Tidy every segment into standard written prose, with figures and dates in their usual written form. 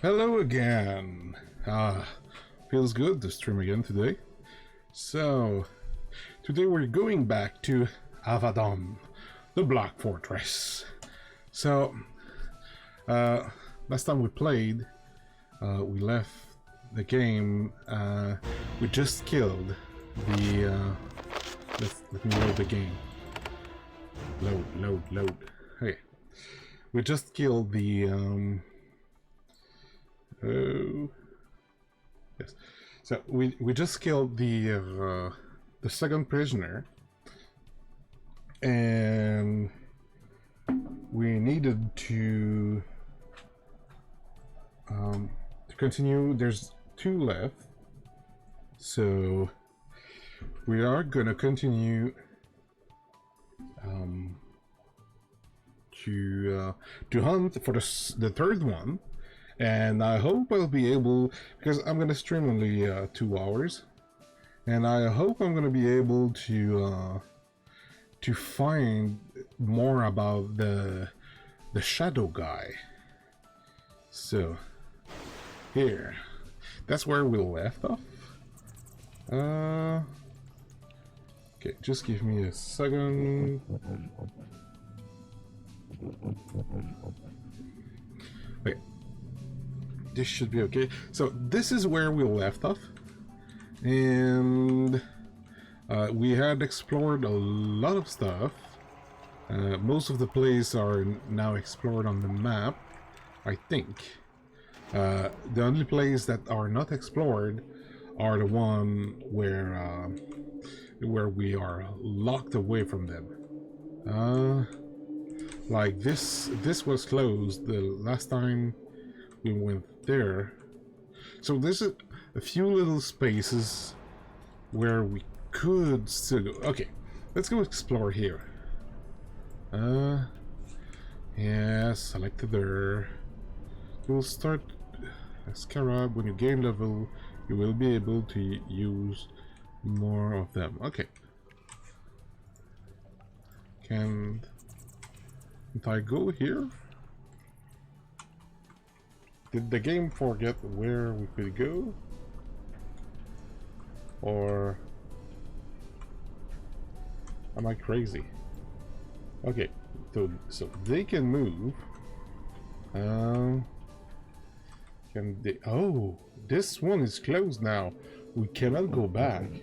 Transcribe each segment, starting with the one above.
Hello again. Feels good to stream again today. So, today we're going back to Avadon, the Black Fortress. So, last time we played, we left the game. We just killed the. Let me load the game. Load. Okay. We just killed the. Oh, yes. So we just killed the second prisoner, and we needed to continue. There's 2 left, so we are gonna continue to hunt for the third one. And I hope I'll be able, because I'm gonna stream only 2 hours, and I hope I'm gonna be able to find more about the shadow guy. So here, that's where we left off. Okay, just give me a second. Okay. This should be okay. So this is where we left off, and we had explored a lot of stuff. Most of the places are now explored on the map, I think. The only places that are not explored are the one where we are locked away from them. Like this was closed the last time we went there. So there's a few little spaces where we could still go. Okay, let's go explore here. Yeah, selected there. We'll start a scarab. When you gain level, you will be able to use more of them. Okay. Can't I go here? Did the game forget where we could go? Or am I crazy? Okay, so they can move. Can they? Oh, this one is closed now. We cannot go back.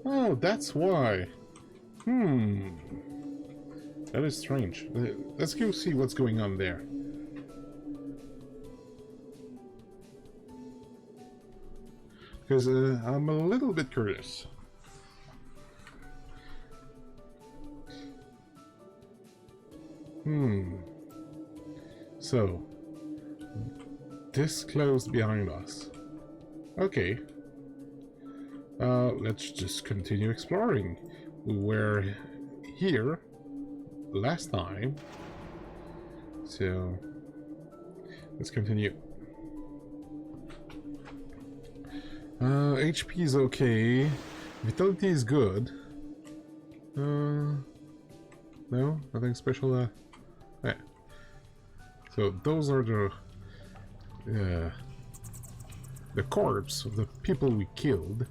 Oh, that's why. That is strange. Let's go see what's going on there. Because I'm a little bit curious. So, this closed behind us. Okay. Let's just continue exploring. We were here last time. So, let's continue. HP is okay. Vitality is good. No, nothing special. Yeah. So those are the corpse of the people we killed.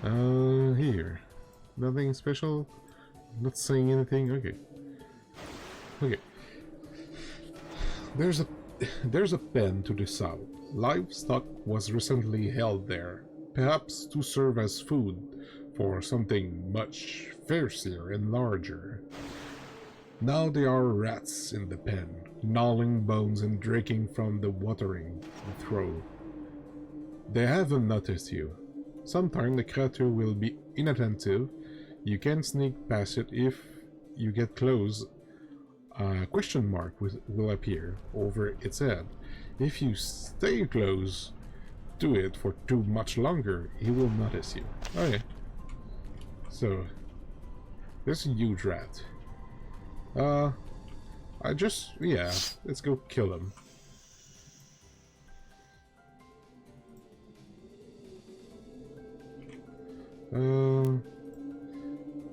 Here, nothing special. Not saying anything. Okay. Okay. There's a pen to the south. Livestock was recently held there, perhaps to serve as food for something much fiercer and larger. Now there are rats in the pen, gnawing bones and drinking from the watering trough. They haven't noticed you. Sometime the creature will be inattentive. You can sneak past it. If you get close, a question mark will appear over its head. If you stay close to it for too much longer, he will notice you. Okay. So, there's a huge rat. Yeah, let's go kill him.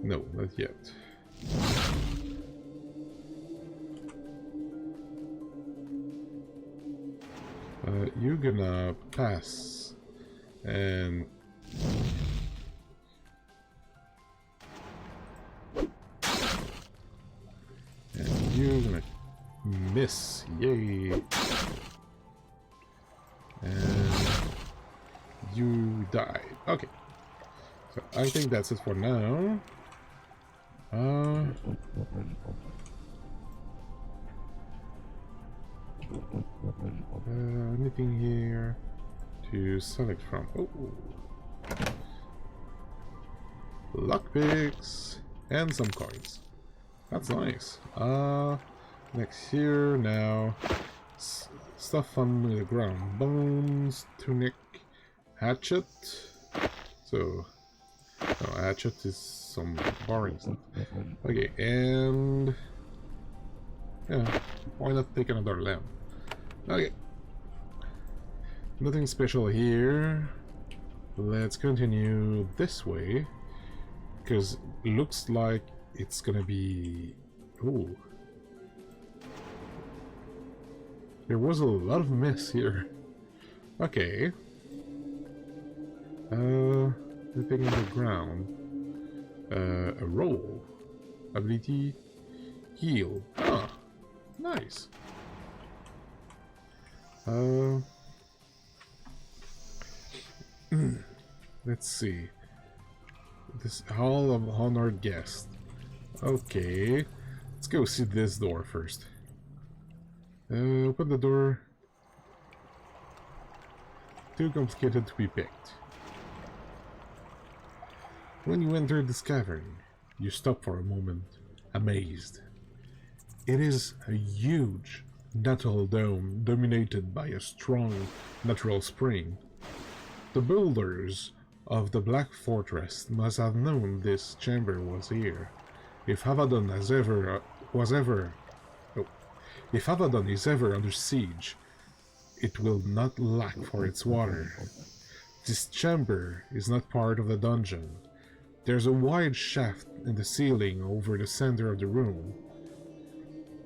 No, not yet. You're gonna pass. And... and you're gonna miss. Yay! And you died. Okay. So I think that's it for now. Anything here to select from? Oh, lockpicks and some coins. That's nice. Next here now. Stuff on the ground. Bones, tunic, hatchet. So, no, hatchet is some boring stuff. Okay, and yeah, why not take another lamp? Okay, nothing special here. Let's continue this way, because it looks like it's gonna be... Ooh. There was a lot of mess here. Okay. Anything on the ground? A roll. Ability. Heal. Ah, nice. Let's see. This Hall of Honored Guest. Okay. Let's go see this door first. Open the door. Too complicated to be picked. When you enter this cavern, you stop for a moment, amazed. It is a huge metal dome dominated by a strong natural spring. The builders of the Black Fortress must have known this chamber was here. If Avadon If Avadon is ever under siege, it will not lack for its water. This chamber is not part of the dungeon. There's a wide shaft in the ceiling over the center of the room.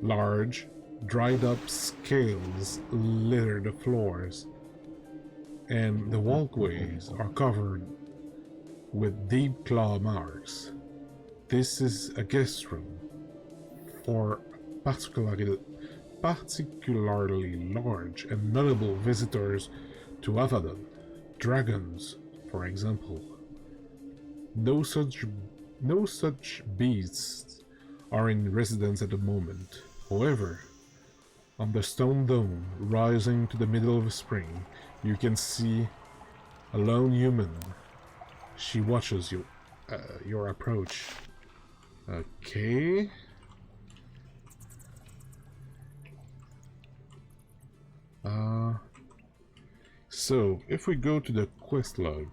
Large, dried-up scales litter the floors, and the walkways are covered with deep claw marks. This is a guest room for particularly large and notable visitors to Avadon. Dragons, for example. No such beasts are in residence at the moment. However, on the stone dome rising to the middle of the spring, you can see a lone human. She watches your approach. Okay. So if we go to the quest log,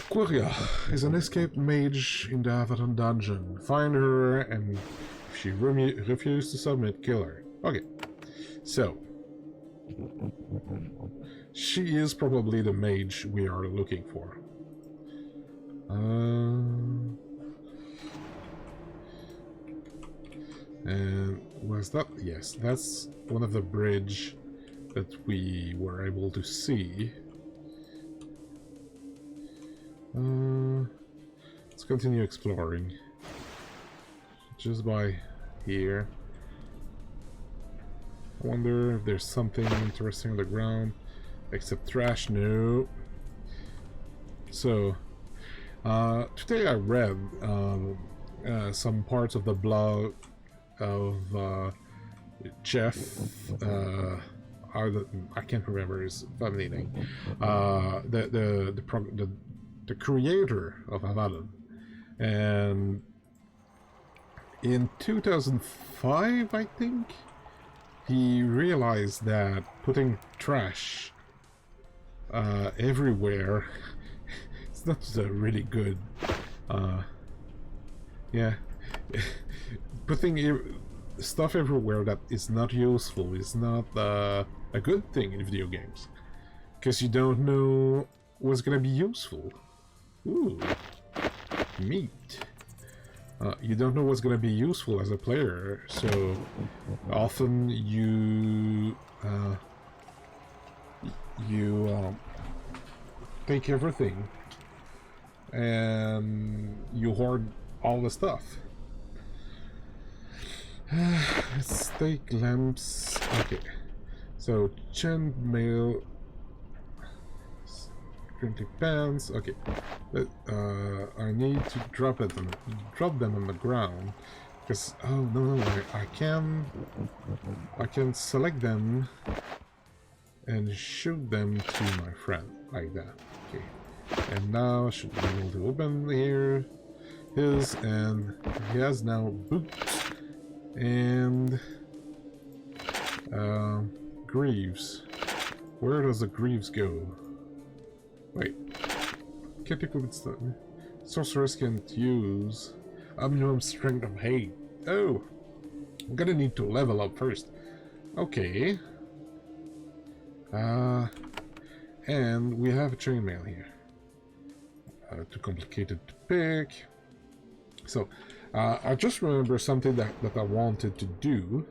Quria is an escaped mage in the Avadon dungeon. Find her, and if she refuses to submit, kill her. Okay, so she is probably the mage we are looking for. And was that? Yes, that's one of the bridge that we were able to see. Let's continue exploring. Just by here. I wonder if there's something interesting on the ground. Except trash, no. So, today I read some parts of the blog of Jeff, I can't remember his family name, the creator of Avadon, and in 2005, I think, he realized that putting trash everywhere it's not really good. Yeah. Putting stuff everywhere that is not useful is not a good thing in video games, because you don't know what's gonna be useful. Ooh, meat. You don't know what's going to be useful as a player, so often you take everything and you hoard all the stuff. Let's take lamps. Okay, so chainmail, crinkly pants. Okay, I need to drop them on the ground because no, I can select them and shoot them to my friend like that. Okay, and now should be able to open here and he has now boots and greaves. Where does the greaves go? Wait, can't equip its sorceress can't use minimum strength of 8. Oh, I'm gonna need to level up first. Okay. And we have a chainmail here. Too complicated to pick. So, I just remember something that I wanted to do.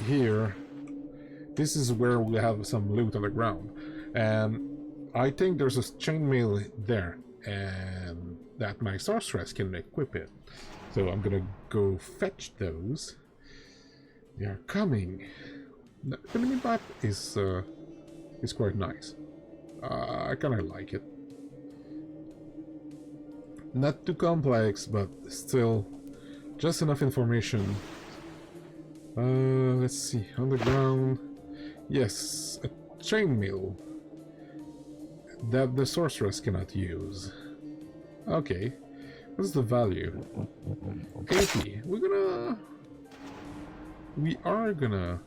Here, this is where we have some loot on the ground. And I think there's a chainmail there, and that my sorceress can equip it. So I'm gonna go fetch those. They are coming. The minimap is quite nice. I kind of like it. Not too complex, but still just enough information. Let's see, on the ground. Yes, a chainmail that the sorceress cannot use. Okay, what's the value? 80. We are gonna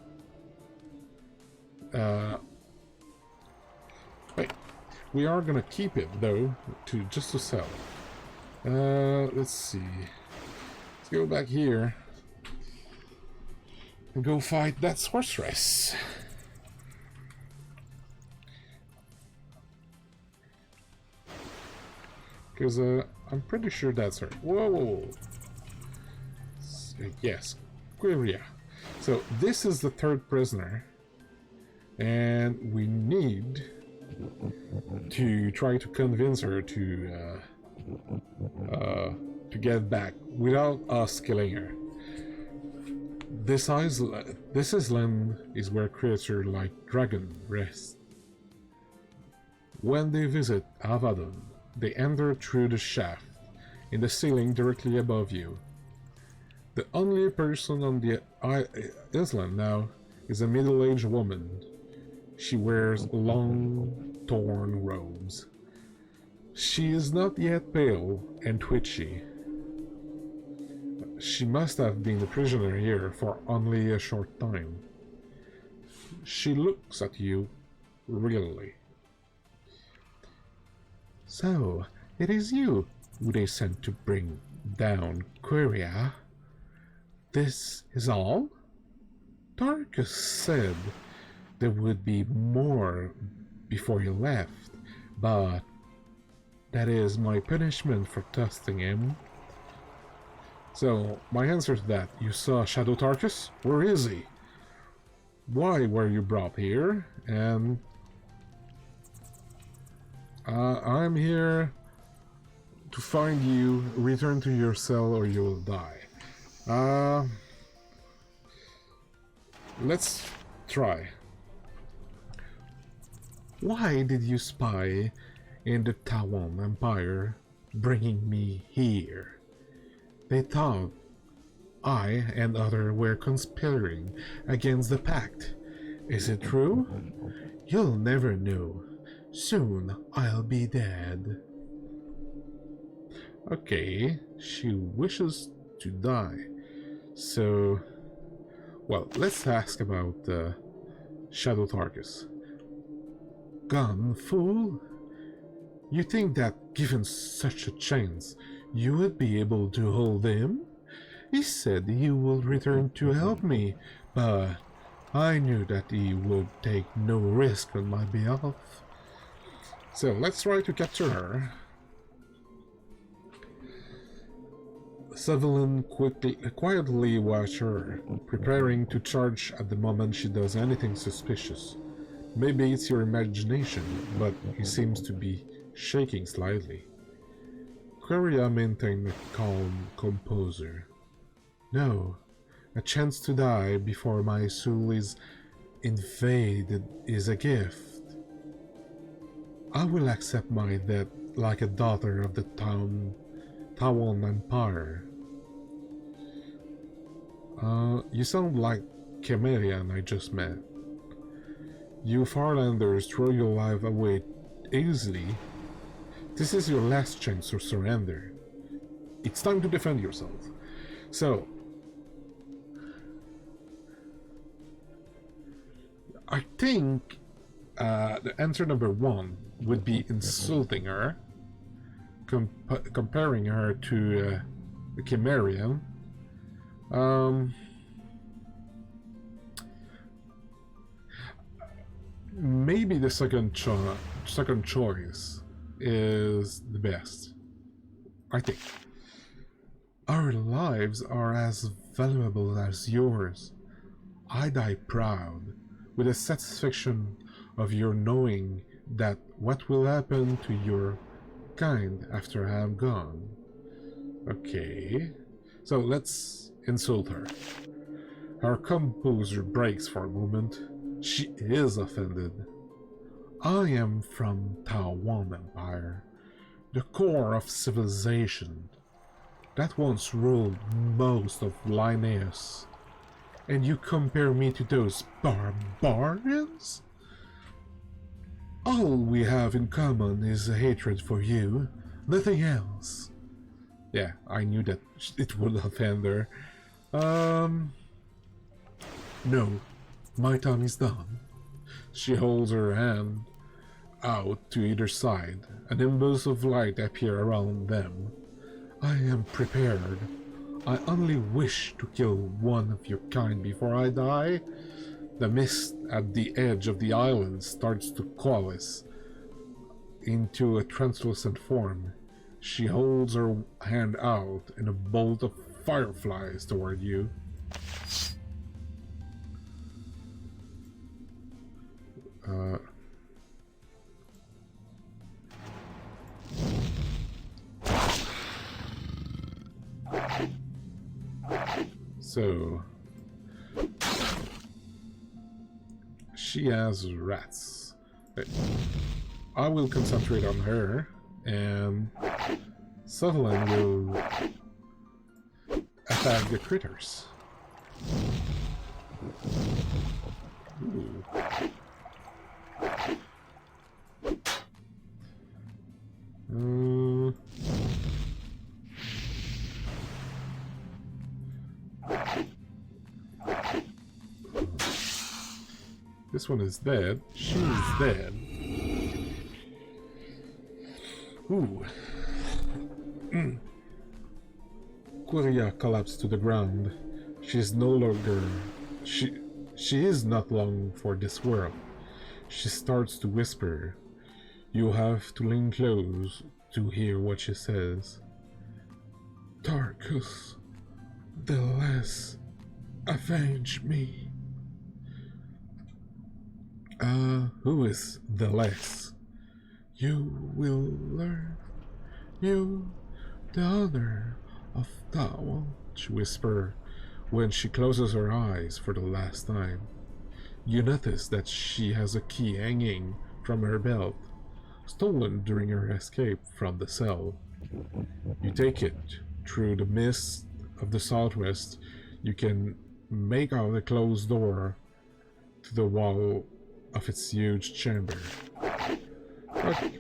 wait. We are gonna keep it though, just to sell. Let's see. Let's go back here and go fight that sorceress. Because I'm pretty sure that's her. Whoa. Yes, Quiria. So this is the third prisoner, and we need to try to convince her to get back without us killing her. This island is where creatures like dragon rest. When they visit Avadon, they enter through the shaft in the ceiling directly above you. The only person on the island now is a middle-aged woman. She wears long, torn robes. She is not yet pale and twitchy. She must have been a prisoner here for only a short time. She looks at you really. So, it is you who they sent to bring down Quiria. This is all? Tarkus said there would be more before you left, but that is my punishment for trusting him. So, my answer to that, you saw Shadow Tarkus? Where is he? Why were you brought here? And I'm here to find you, return to your cell or you will die. Let's try. Why did you spy in the Tawan Empire, bringing me here? They thought I and others were conspiring against the pact. Is it true? You'll never know. Soon I'll be dead. Okay, she wishes to die. So, well, let's ask about Shadow Tarkus. Gone, fool? You think that given such a chance, you would be able to hold him? He said he would return to help me, but I knew that he would take no risk on my behalf. So let's try to capture her. Sevelin quietly watched her, preparing to charge at the moment she does anything suspicious. Maybe it's your imagination, but he seems to be shaking slightly. Queria maintained a calm composure. No, a chance to die before my soul is invaded is a gift. I will accept my death like a daughter of the Tawan Empire. You sound like Chimerian I just met. You Farlanders throw your life away easily. This is your last chance to surrender. It's time to defend yourself. So, I think the answer number one would be insulting her, comparing her to a Chimerian. Maybe the second choice is the best. I think. Our lives are as valuable as yours. I die proud, with the satisfaction of your knowing that what will happen to your kind after I am gone. Okay, so let's insult her. Her composure breaks for a moment. She is offended. I am from Tawan Empire, the core of civilization that once ruled most of Linnaeus, and you compare me to those barbarians? All we have in common is a hatred for you, nothing else. Yeah, I knew that it would offend her. No, my time is done. She holds her hand out to either side. An impulse of light appears around them. I am prepared. I only wish to kill one of your kind before I die. The mist at the edge of the island starts to coalesce into a translucent form. She holds her hand out and a bolt of fireflies toward you. So she has rats. I will concentrate on her, and Sutherland will attack the critters. Ooh. This one is dead. She's dead. Ooh. Queria collapsed to the ground. She is no longer... She is not long for this world. She starts to whisper. You have to lean close to hear what she says. Tarkus, the less, avenge me. Who is the less? You will learn. You, the honor of Tawal, she whispered when she closes her eyes for the last time. You notice that she has a key hanging from her belt, stolen during her escape from the cell. You take it. Through the mist of the southwest, you can make out a closed door to the wall of its huge chamber. Okay.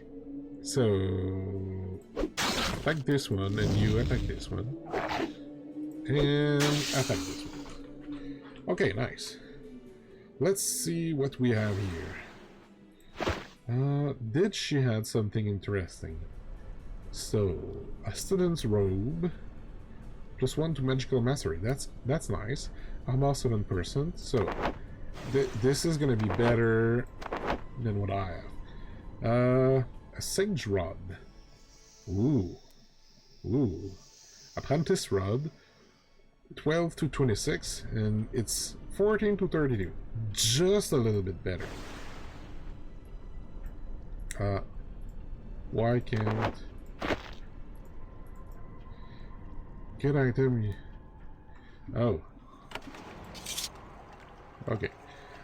So, attack this one, and you attack this one. And attack this one. Okay, nice. Let's see what we have here. Did she have something interesting? So, a student's robe. +1 to magical mastery. That's nice. I'm also 7%, so this is gonna be better than what I have. A sage rod. Ooh. Apprentice Rod, 12 to 26, and it's 14 to 32. Just a little bit better. Why can't... Get item... Oh. Okay.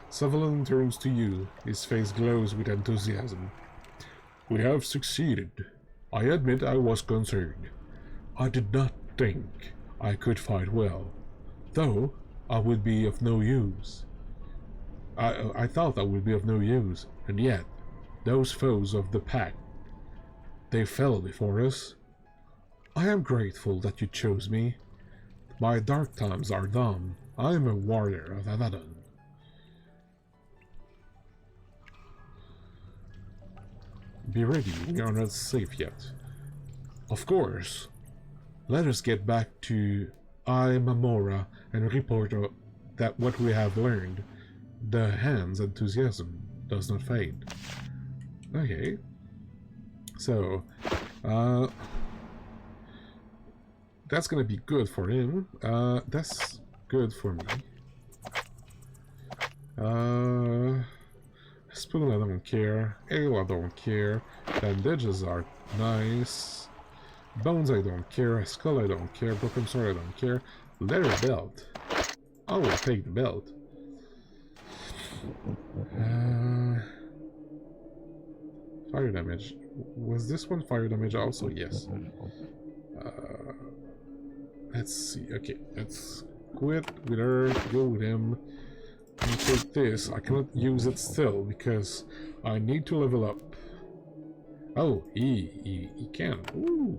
Sutherland turns to you. His face glows with enthusiasm. We have succeeded. I admit I was concerned. I did not think I could fight well, though I would be of no use. I thought I would be of no use, and yet, those foes of the pack, they fell before us. I am grateful that you chose me. My dark times are done. I am a warrior of Avadon. Be ready, we are not safe yet. Of course. Let us get back to Mamora and report that what we have learned. The hand's enthusiasm does not fade. Okay. So, that's gonna be good for him. That's good for me. Spoon, I don't care. Ale, I don't care. Bandages are nice. Bones, I don't care. Skull, I don't care. Broken sword, I don't care. Leather belt. I will take the belt. Fire damage. Was this one fire damage also? Yes. Let's see. Okay, let's quit with her. Go with him. And take this. I cannot use it still because I need to level up. Oh, he can. Ooh.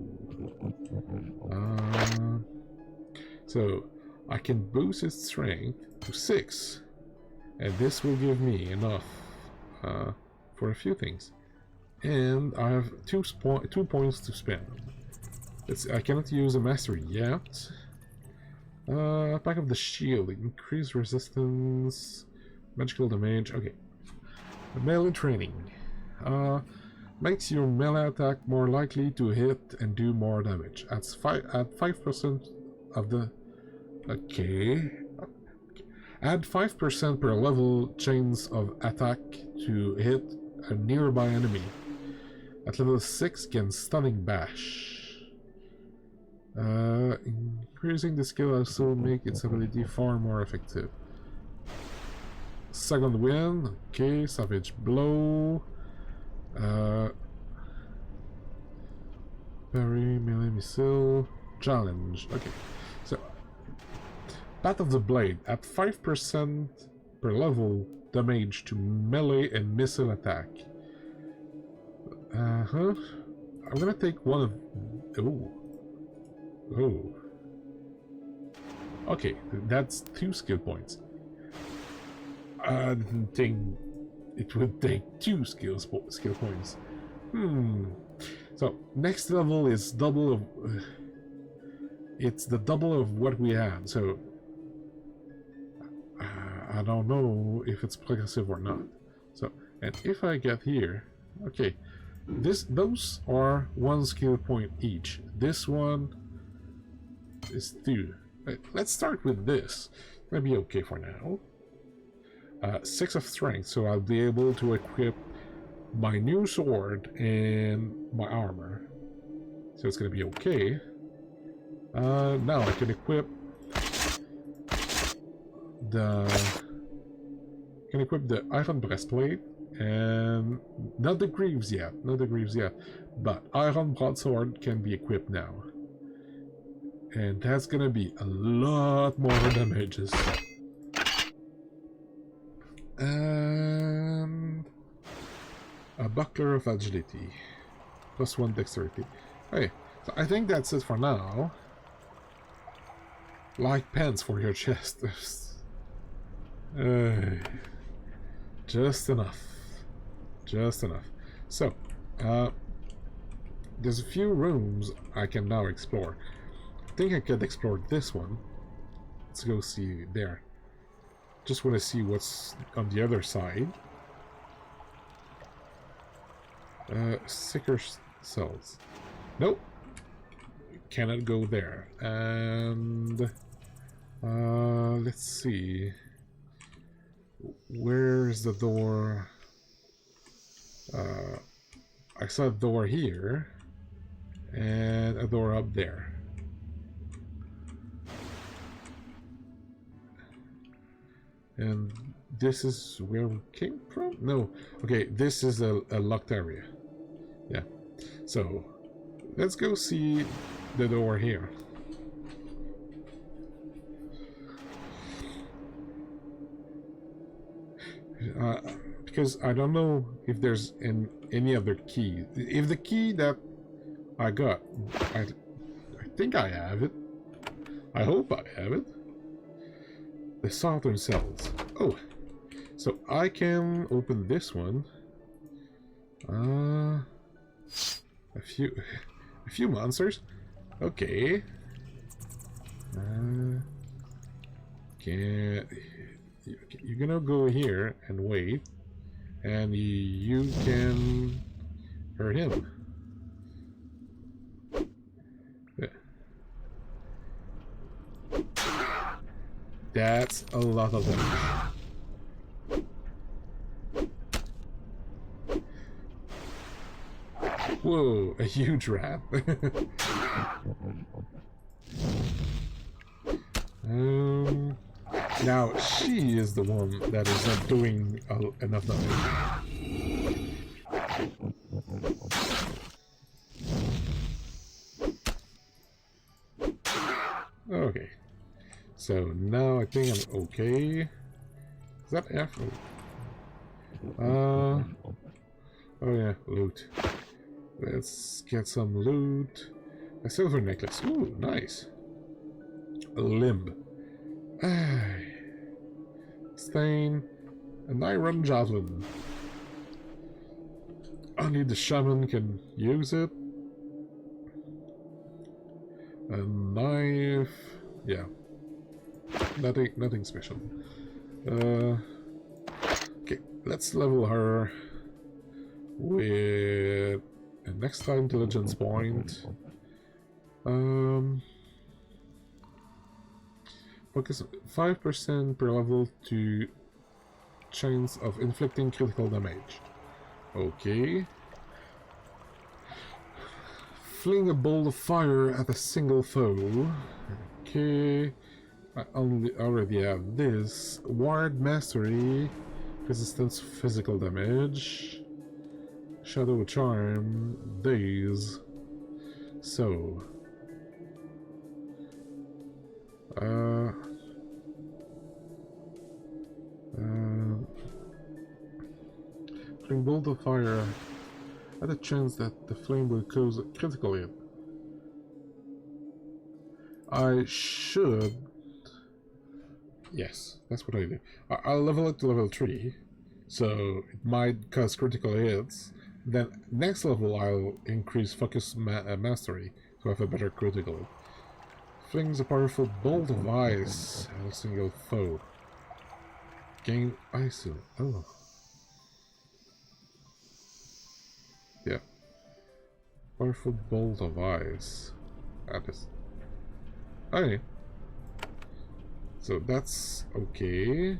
So I can boost its strength to 6, and this will give me enough for a few things. And I have 2 points to spend. I cannot use a mastery yet. Back of the shield, increase resistance, magical damage. Okay. Melee training. Makes your melee attack more likely to hit and do more damage. At 5% of the... Okay. Add 5% per level chance of attack to hit a nearby enemy. At level 6, can stunning bash. Increasing the skill also make its ability far more effective. Second wind, okay, savage blow. Parry, melee missile, challenge. Okay, so Path of the Blade at 5% per level damage to melee and missile attack. I'm gonna take one of. Oh. Okay, that's 2 skill points. I didn't think it would take 2 skill points. So, next level is double of... it's the double of what we had, so... I don't know if it's progressive or not. So, and if I get here... Okay, those are 1 skill point each. This one is 2. Let's start with this. It'll be okay for now. 6 of strength, so I'll be able to equip my new sword and my armor. So it's gonna be okay. Now I can equip the iron breastplate and not the greaves yet, but iron broadsword can be equipped now. And that's gonna be a lot more damages. And a buckler of agility. +1 dexterity. Okay, so I think that's it for now. Like pants for your chest. Just enough. Just enough. So, there's a few rooms I can now explore. I think I could explore this one. Let's go see there. Just want to see what's on the other side. Sicker cells. Nope. cannot go there. And let's see. Where's the door? I saw a door here and a door up there. And this is where we came from? No. Okay, this is a locked area. Yeah. So, let's go see the door here. Because I don't know if there's any other key. If the key that I got, I think I have it. I hope I have it. The southern cells. Oh, so I can open this one. A few monsters. Okay. You're gonna go here and wait, and you can hurt him. That's a lot of them. Whoa, a huge rat. Now she is the one that is not doing enough damage. Okay. So now I think I'm okay. Is that F? Oh yeah, loot. Let's get some loot. A silver necklace. Ooh, nice. A limb. Stain. An iron javelin. Only the shaman can use it. A knife. Yeah. Nothing special. Okay, let's level her with an extra intelligence point. Focus 5% per level to chance of inflicting critical damage. Okay. Fling a bolt of fire at a single foe. Okay. I already have this. Ward Mastery. Resistance to physical damage. Shadow Charm. Daze. So. Fling bolt of fire at a chance that the flame will cause a critical hit. I should. Yes, that's what I do. I'll level it to level 3, so it might cause critical hits. Then next level I'll increase focus mastery to have a better critical hit. Flings a powerful bolt of ice at a single foe. Gain ice. Oh. Yeah. Powerful bolt of ice. That is. Okay. So that's okay.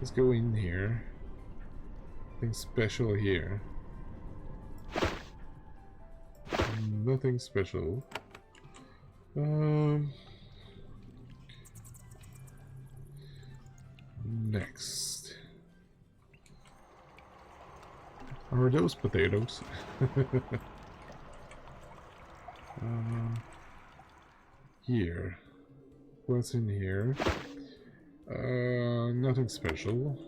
Let's go in here. Nothing special here. Nothing special. Next. Are those potatoes? Here. What's in here? Nothing special.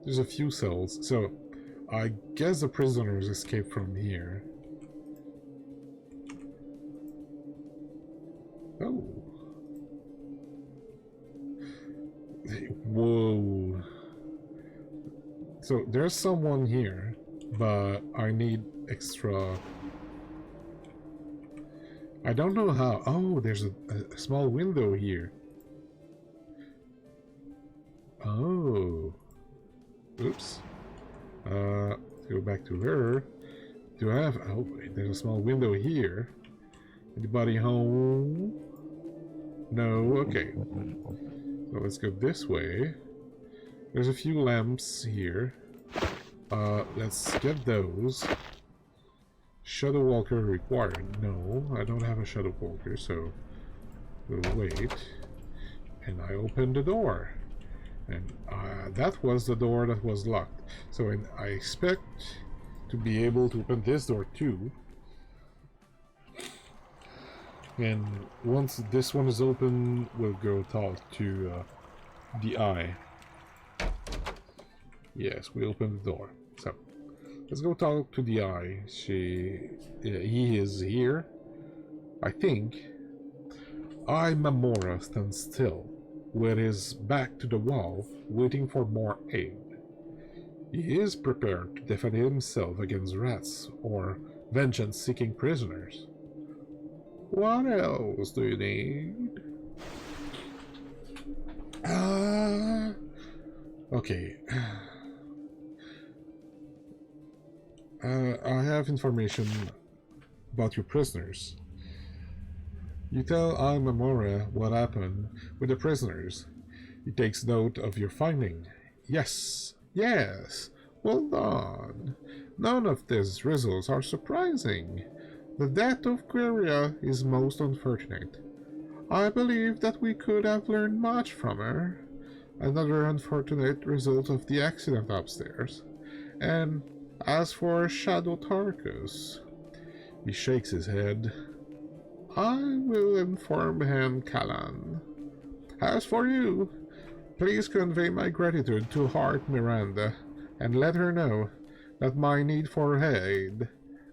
There's a few cells, so I guess the prisoners escaped from here. Oh. Whoa. So there's someone here, but I need extra. I don't know how. Oh, there's a small window here. Oh. Oops. Go back to her. Do I have... Oh, there's a small window here. Anybody home? No? Okay. So let's go this way. There's a few lamps here. Let's get those. Shadow Walker required. No, I don't have a Shadow Walker, so we'll wait. And I open the door. And that was the door that was locked. So I expect to be able to open this door too. And once this one is open, we'll go talk to the eye. Yes, we opened the door. So let's go talk to the eye. He is here, I think. Eye Mamora stands still, with his back to the wall, waiting for more aid. He is prepared to defend himself against rats or vengeance-seeking prisoners. What else do you need? Okay. I have information about your prisoners. You tell Al-Mamora what happened with the prisoners. He takes note of your finding. Yes, yes, well done. None of these results are surprising. The death of Quiria is most unfortunate. I believe that we could have learned much from her. Another unfortunate result of the accident upstairs. And as for Shadow Tarkus, he shakes his head. I will inform him, Callan. As for you, please convey my gratitude to Heart Miranda, and let her know that my need for aid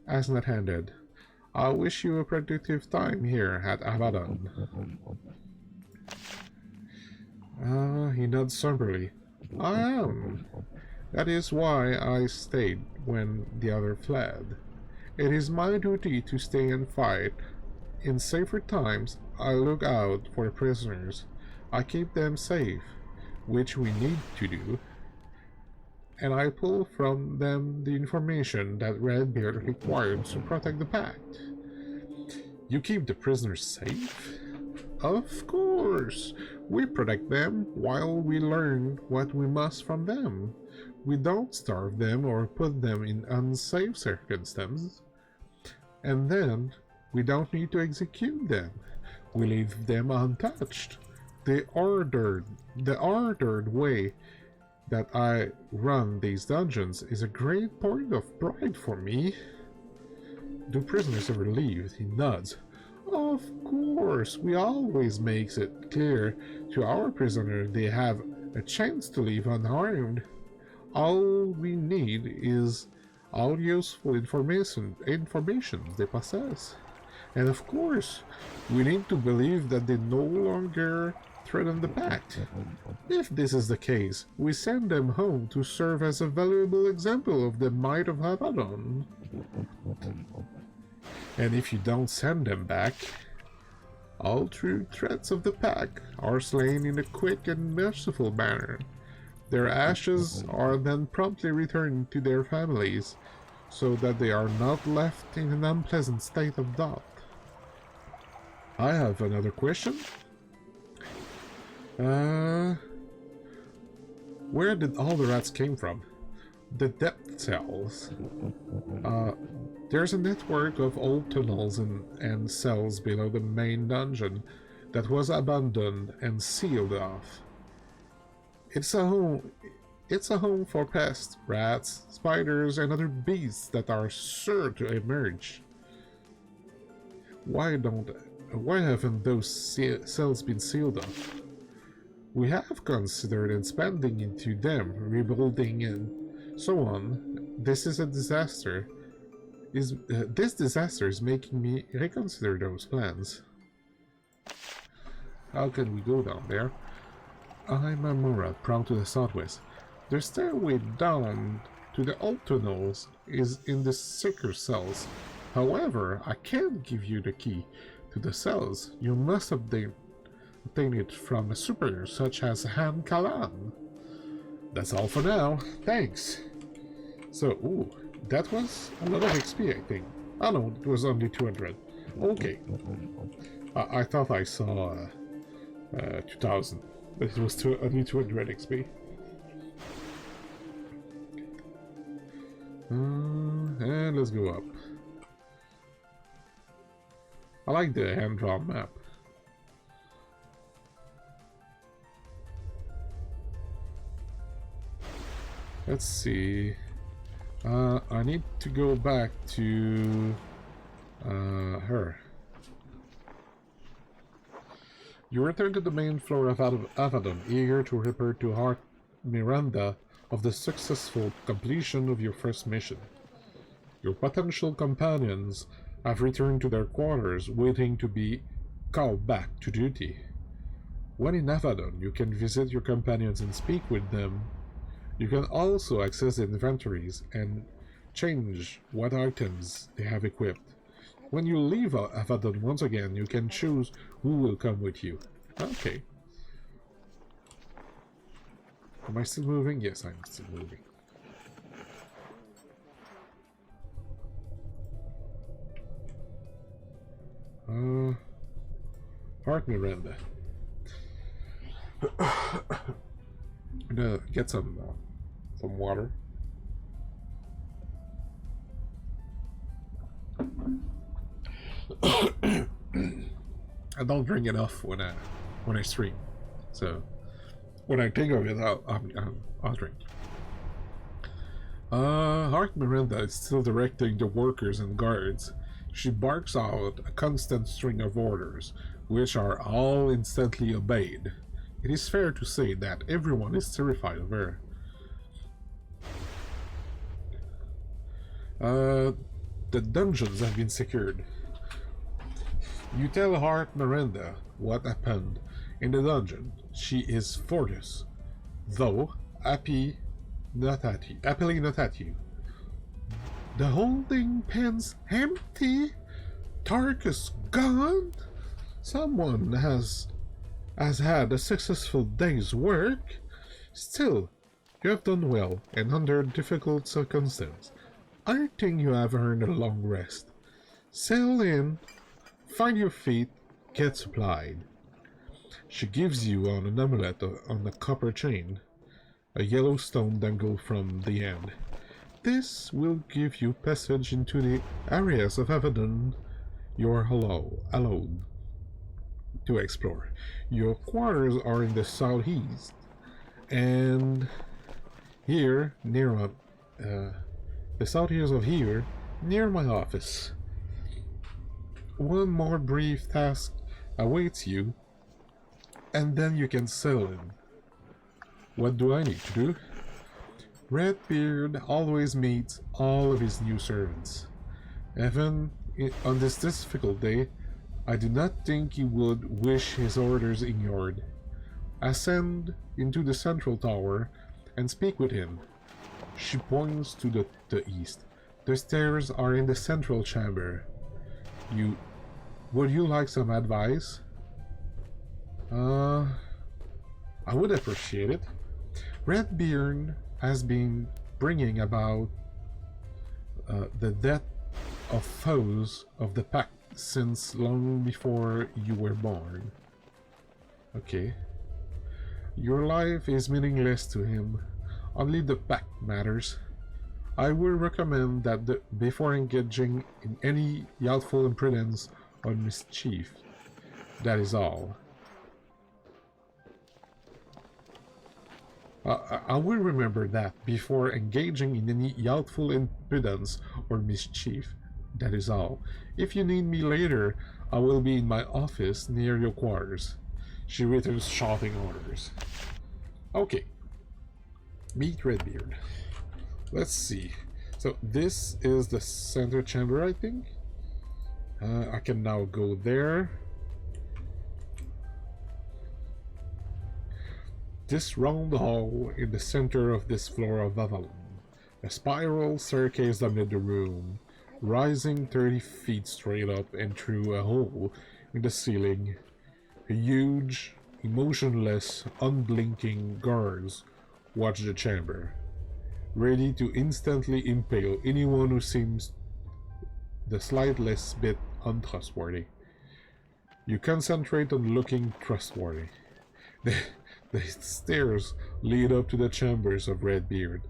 has not ended. I wish you a productive time here at Avadon. He nods somberly. I am. That is why I stayed when the other fled. It is my duty to stay and fight. In safer times, I look out for the prisoners. I keep them safe, which we need to do. And I pull from them the information that Redbeard required to protect the Pact. You keep the prisoners safe? Of course! We protect them while we learn what we must from them. We don't starve them or put them in unsafe circumstances. And then, we don't need to execute them. We leave them untouched. The ordered way that I run these dungeons is a great point of pride for me. Do prisoners ever leave? He nods. Of course, we always makes it clear to our prisoners they have a chance to leave unharmed. All we need is all useful information they possess. And of course, we need to believe that they no longer threaten the Pact. If this is the case, we send them home to serve as a valuable example of the might of Avadon. And if you don't send them back, all true threats of the Pact are slain in a quick and merciful manner. Their ashes are then promptly returned to their families, so that they are not left in an unpleasant state of doubt. I have another question. Where did all the rats came from? The depth cells. There's a network of old tunnels and cells below the main dungeon that was abandoned and sealed off. It's a home for pests, rats, spiders, and other beasts that are sure to emerge. Why haven't those cells been sealed off? We have considered expanding into them, rebuilding, and so on. This disaster is making me reconsider those plans. How can we go down there? I'm Amura, proud to the southwest. The stairway down to the old tunnels is in the secret cells. However, I can't give you the key to the cells. You must obtain it from a superior such as Han Kalan. That's all for now. Thanks. So, that was a lot of XP, I think. Oh no, it was only 200. Okay. I thought I saw 2000, but it was only 200 XP. And let's go up. I like the hand-drawn map. Let's see. I need to go back to her. You return to the main floor of Avadon, eager to report to Hart Miranda of the successful completion of your first mission. Your potential companions have returned to their quarters, waiting to be called back to duty. When in Avadon, you can visit your companions and speak with them. You can also access the inventories and change what items they have equipped. When you leave Avadon once again, you can choose who will come with you. Okay. Am I still moving? Yes, I'm still moving. Hart Miranda. I'm gonna get some water. I don't drink enough when I stream, so when I think of it, I'll drink. Hart Miranda is still directing the workers and guards. She barks out a constant string of orders, which are all instantly obeyed. It is fair to say that everyone is terrified of her. The dungeons have been secured. You tell Hart Miranda what happened in the dungeon. She is furious, though happily not at you. The holding pen's empty. Tarkus gone. Someone has had a successful day's work. Still, you have done well, and under difficult circumstances. I think you have earned a long rest. Settle in, find your feet, get supplied. She gives you an amulet on a copper chain. A yellow stone dangled from the end. This will give you passage into the areas of Avadon you are allowed to explore. Your quarters are in the southeast, and here, near the southeast of here, near my office. One more brief task awaits you, and then you can settle in. What do I need to do? Redbeard always meets all of his new servants. Even on this difficult day, I do not think he would wish his orders ignored. Ascend into the central tower and speak with him. She points to the east. The stairs are in the central chamber. Would you like some advice? I would appreciate it. Redbeard has been bringing about the death of foes of the pack since long before you were born. Okay. Your life is meaningless to him. Only the pack matters. I would recommend that before engaging in any youthful imprudence or mischief. That is all. I will remember that before engaging in any youthful impudence or mischief. That is all. If you need me later, I will be in my office near your quarters. She returns shouting orders. Okay. Meet Redbeard. Let's see. So this is the center chamber, I think. I can now go there. This round hall in the center of this floor of Avadon. A spiral staircase amid the room, rising 30 feet straight up and through a hole in the ceiling. Huge, emotionless, unblinking guards watch the chamber, ready to instantly impale anyone who seems the slightest bit untrustworthy. You concentrate on looking trustworthy. The, the stairs lead up to the chambers of Redbeard,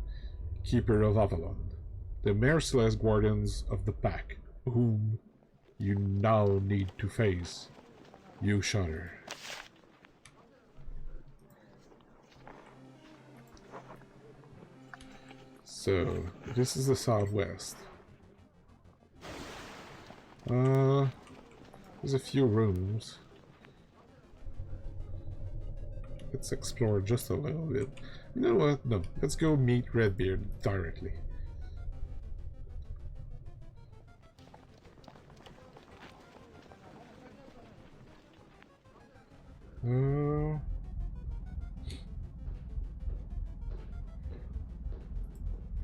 Keeper of Avadon, the merciless guardians of the pack, whom you now need to face. You shudder. So, this is the southwest. There's a few rooms. Let's explore just a little bit. You know what? No, let's go meet Redbeard directly.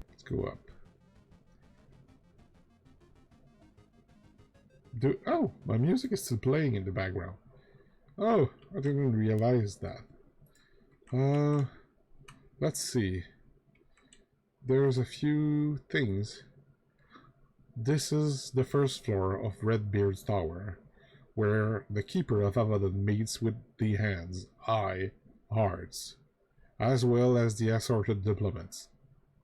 Let's go up. Oh, my music is still playing in the background. Oh, I didn't realize that. Let's see. There's a few things. This is the first floor of Redbeard's tower, where the Keeper of Avadon meets with the hands, hearts, as well as the assorted diplomats,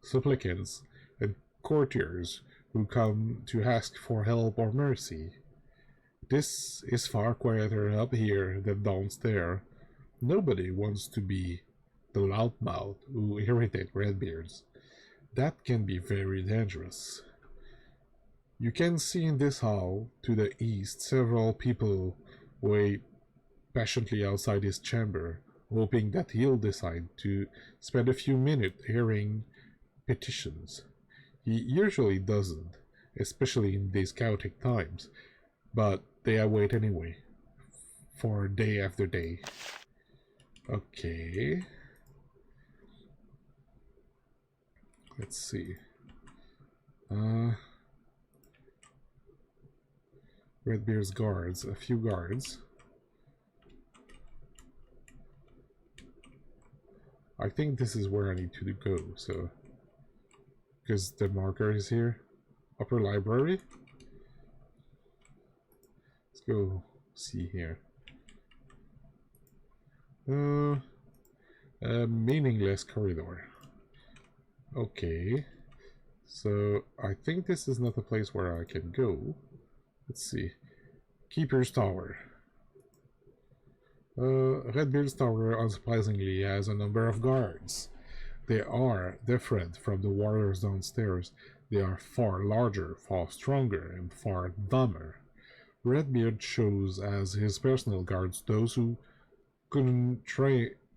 supplicants, and courtiers who come to ask for help or mercy. This is far quieter up here than downstairs. Nobody wants to be the loudmouth who irritate Redbeards. That can be very dangerous. You can see in this hall to the east several people wait patiently outside his chamber, hoping that he'll decide to spend a few minutes hearing petitions. He usually doesn't, especially in these chaotic times, but they await anyway, for day after day. Okay. Let's see. Redbeard's guards, a few guards. I think this is where I need to go, so... Because the marker is here. Upper library. Let's go see here. A meaningless corridor. Okay. So, I think this is not a place where I can go. Let's see. Keeper's Tower. Redbeard's Tower, unsurprisingly, has a number of guards. They are different from the warriors downstairs. They are far larger, far stronger, and far dumber. Redbeard chose as his personal guards those who couldn't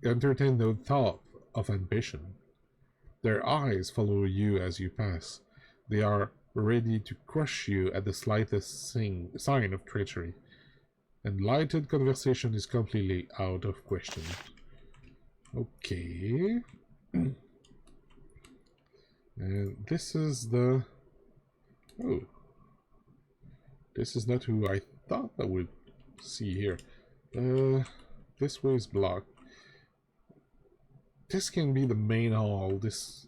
entertain no thought of ambition. Their eyes follow you as you pass. They are ready to crush you at the slightest sign of treachery. Enlightened conversation is completely out of question. Okay. And this is the... Oh. This is not who I thought I would see here. This way is blocked. This can be the main hall. Those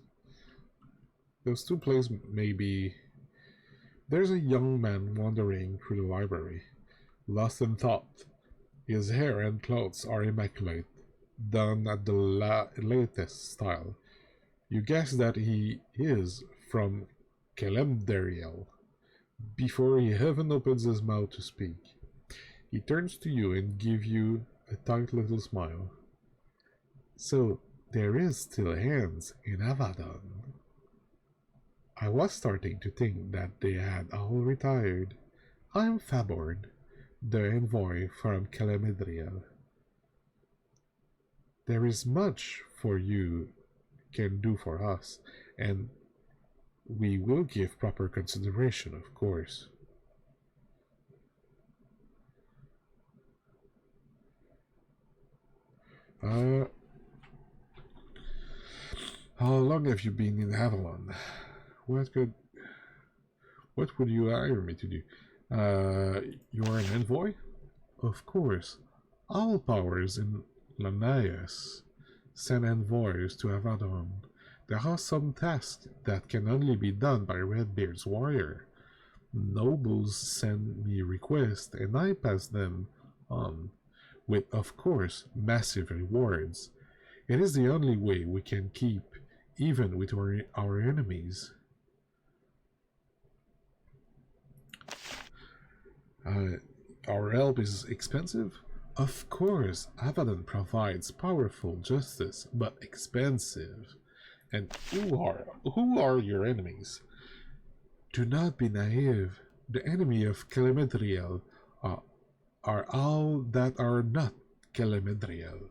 two places may be... There's a young man wandering through the library, lost in thought. His hair and clothes are immaculate, done at the latest style. You guess that he is from Kelemdariel. Before he even opens his mouth to speak, he turns to you and gives you a tight little smile. So, there is still hands in Avadon. I was starting to think that they had all retired. I'm Faborn, the envoy from Kelemdariel. There is much for you can do for us, and we will give proper consideration, of course. How long have you been in Avalon? What would you hire me to do? You are an envoy? Of course. All powers in Lanias send envoys to Avadon. There are some tasks that can only be done by Redbeard's warrior. Nobles send me requests and I pass them on, with, of course, massive rewards. It is the only way we can keep even with our enemies. Uh, our help is expensive? Of course, Avadon provides powerful justice, but expensive. And who are your enemies? Do not be naive. The enemy of Calamedriel are, are all that are not Calamedriel,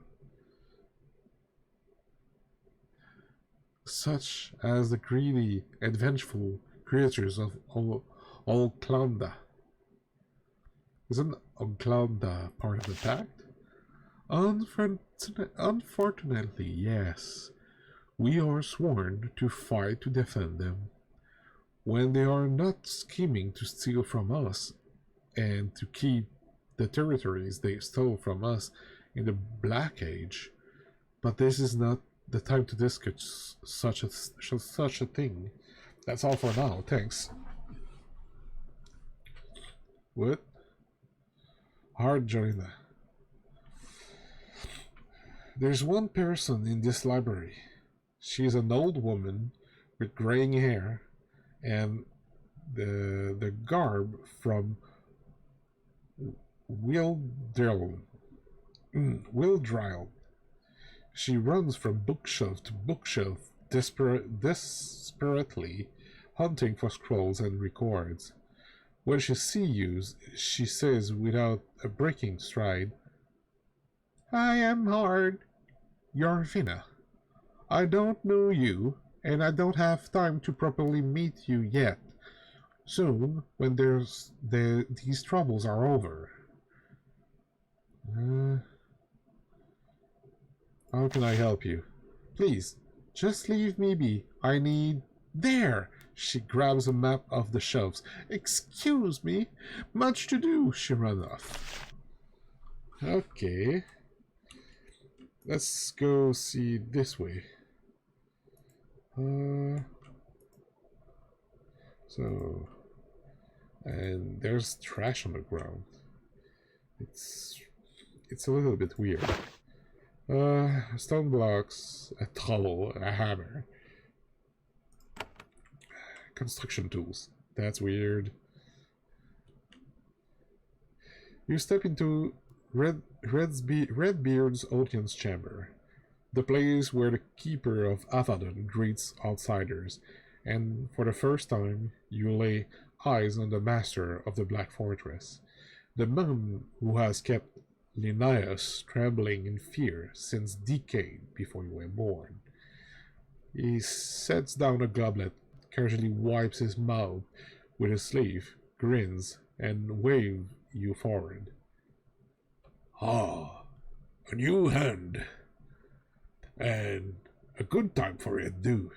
such as the greedy and vengeful creatures of Olklanda. Isn't Olklanda part of the pact? Unfortunately, yes. We are sworn to fight to defend them. When they are not scheming to steal from us and to keep the territories they stole from us in the Black Age. But this is not the time to discuss such a thing. That's all for now. Thanks. What? Hard joiner. There's one person in this library. She's an old woman with graying hair and the garb from Wildrill. Wildrill. She runs from bookshelf to bookshelf, desperately hunting for scrolls and records. When she sees you, she says without a breaking stride, I am Hard. You're Vina. I don't know you, and I don't have time to properly meet you yet. Soon, when these troubles are over. How can I help you? Please, just leave me be. I need... There! She grabs a map off the shelves. Excuse me. Much to do. She runs off. Okay. Let's go see this way. So... And there's trash on the ground. It's a little bit weird. Stone blocks, a trowel, a hammer. Construction tools. That's weird. You step into Redbeard's audience chamber, the place where the keeper of Avadon greets outsiders, and for the first time you lay eyes on the master of the Black Fortress, the man who has kept Linnaeus trembling in fear since decade before you were born. He sets down a goblet, casually wipes his mouth with his sleeve, grins, and waves you forward. Ah, a new hand. And a good time for it, too.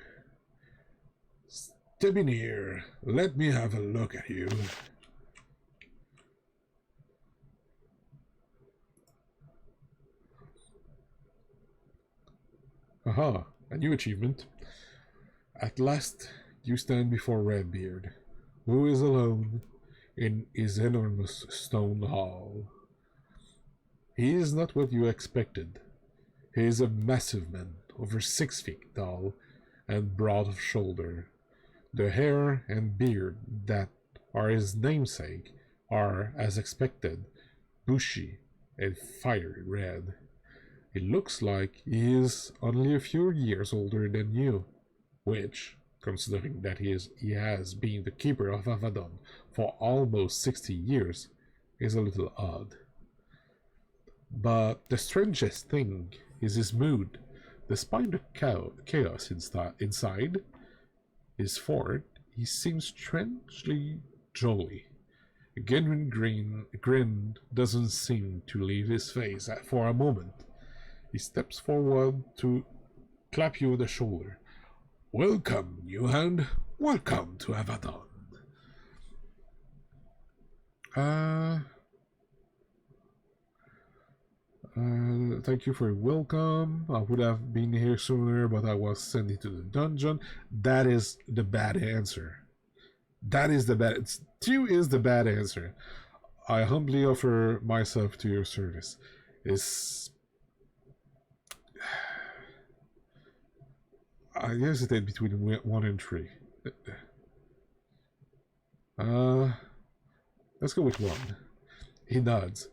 Step in here, let me have a look at you. Aha, a new achievement. At last, you stand before Redbeard, who is alone in his enormous stone hall. He is not what you expected. He is a massive man, over 6 feet tall, and broad of shoulder. The hair and beard that are his namesake are, as expected, bushy and fiery red. It looks like he is only a few years older than you, which, considering that he has been the keeper of Avadon for almost 60 years, is a little odd. But the strangest thing is his mood. Despite the chaos inside his fort, he seems strangely jolly. A genuine grin doesn't seem to leave his face for a moment. He steps forward to clap you on the shoulder. Welcome, new hand. Welcome to Avadon. Thank you for your welcome. I would have been here sooner, but I was sent into the dungeon. That is the bad answer. That is the bad. Two is the bad answer. I humbly offer myself to your service. Is I hesitate between one and three. Uh, let's go with one. He nods.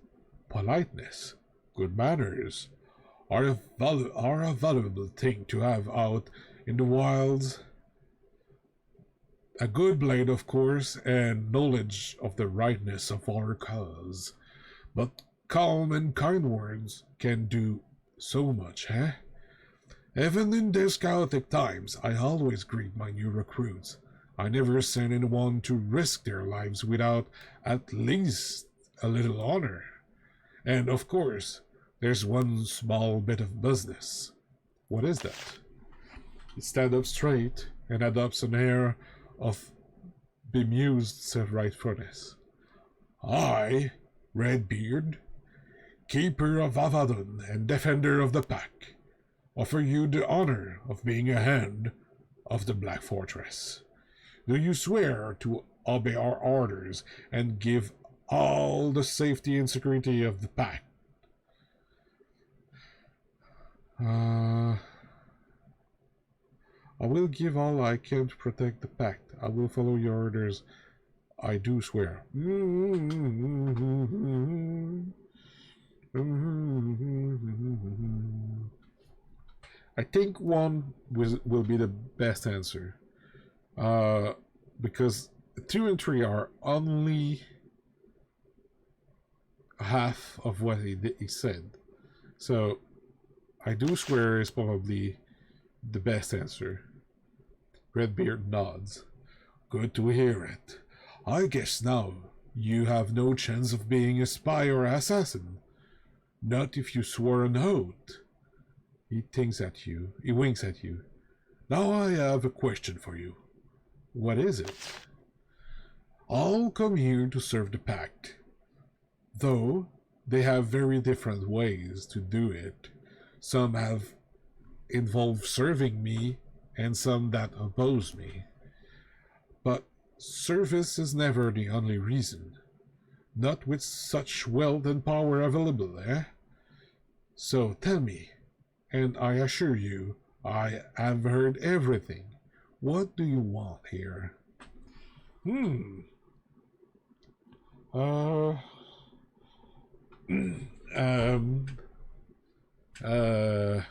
Politeness, good manners, are a valuable thing to have out in the wilds. A good blade, of course, and knowledge of the rightness of our cause. But calm and kind words can do so much, eh? Even in these chaotic times, I always greet my new recruits. I never send anyone to risk their lives without at least a little honor. And of course, there's one small bit of business. What is that? He stands up straight and adopts an air of bemused self-rightfulness. I, Redbeard, keeper of Avadon and defender of the pack, offer you the honor of being a hand of the Black Fortress. Do you swear to obey our orders and give all the safety and security of the pack? I will give all I can to protect the pact. I will follow your orders. I do swear. I think one will be the best answer. Because 2 and 3 are only half of what he said. So I do swear is probably the best answer. Redbeard nods. Good to hear it. I guess now you have no chance of being a spy or assassin. Not if you swore an oath. He winks at you. Now I have a question for you. What is it? All come here to serve the pact. Though they have very different ways to do it. Some have involved serving me, and some that oppose me. But service is never the only reason. Not with such wealth and power available, eh? So tell me, and I assure you, I have heard everything. What do you want here? Uh, um, uh,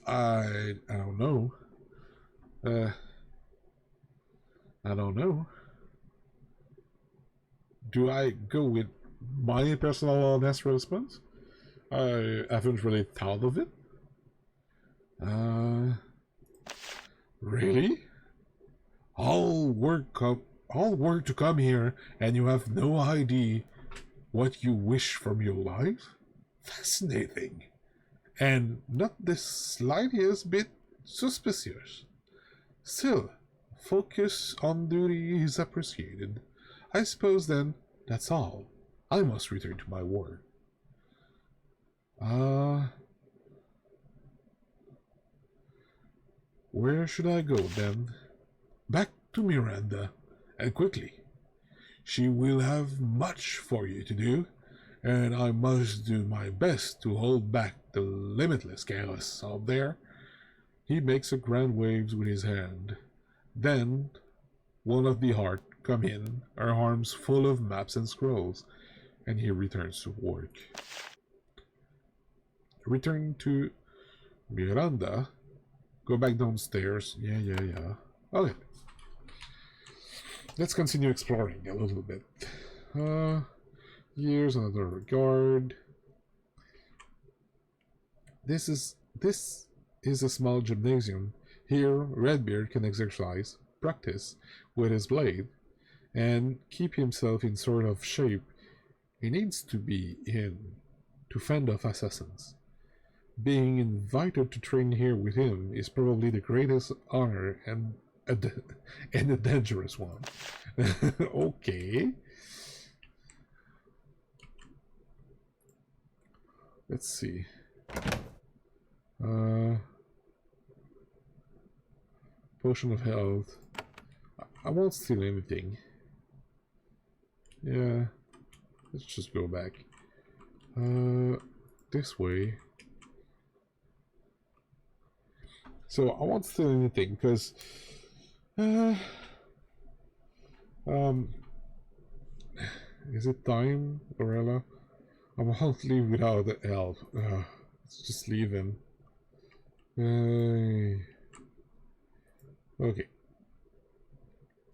I don't know. I don't know. Do I go with my personal honest response? I haven't really thought of it. Really? All work to come here, and you have no idea what you wish from your life? Fascinating. And not the slightest bit suspicious. Still, focus on duty is appreciated. I suppose then, that's all. I must return to my work. Where should I go then? Back to Miranda, and quickly. She will have much for you to do, and I must do my best to hold back the limitless chaos out there. He makes a grand waves with his hand. Then, one of the heart come in, her arms full of maps and scrolls, and he returns to work. Return to Miranda. Go back downstairs. Yeah. Okay. Let's continue exploring a little bit. Here's another guard. This is a small gymnasium. Here, Redbeard can practice with his blade, and keep himself in sort of shape he needs to be in to fend off assassins. Being invited to train here with him is probably the greatest honor and a dangerous one. Okay. Let's see. Potion of health. I won't steal anything. Yeah. Let's just go back. This way. So I won't steal anything because is it time, Lorella? I won't leave without the help. Let's just leave him. Okay.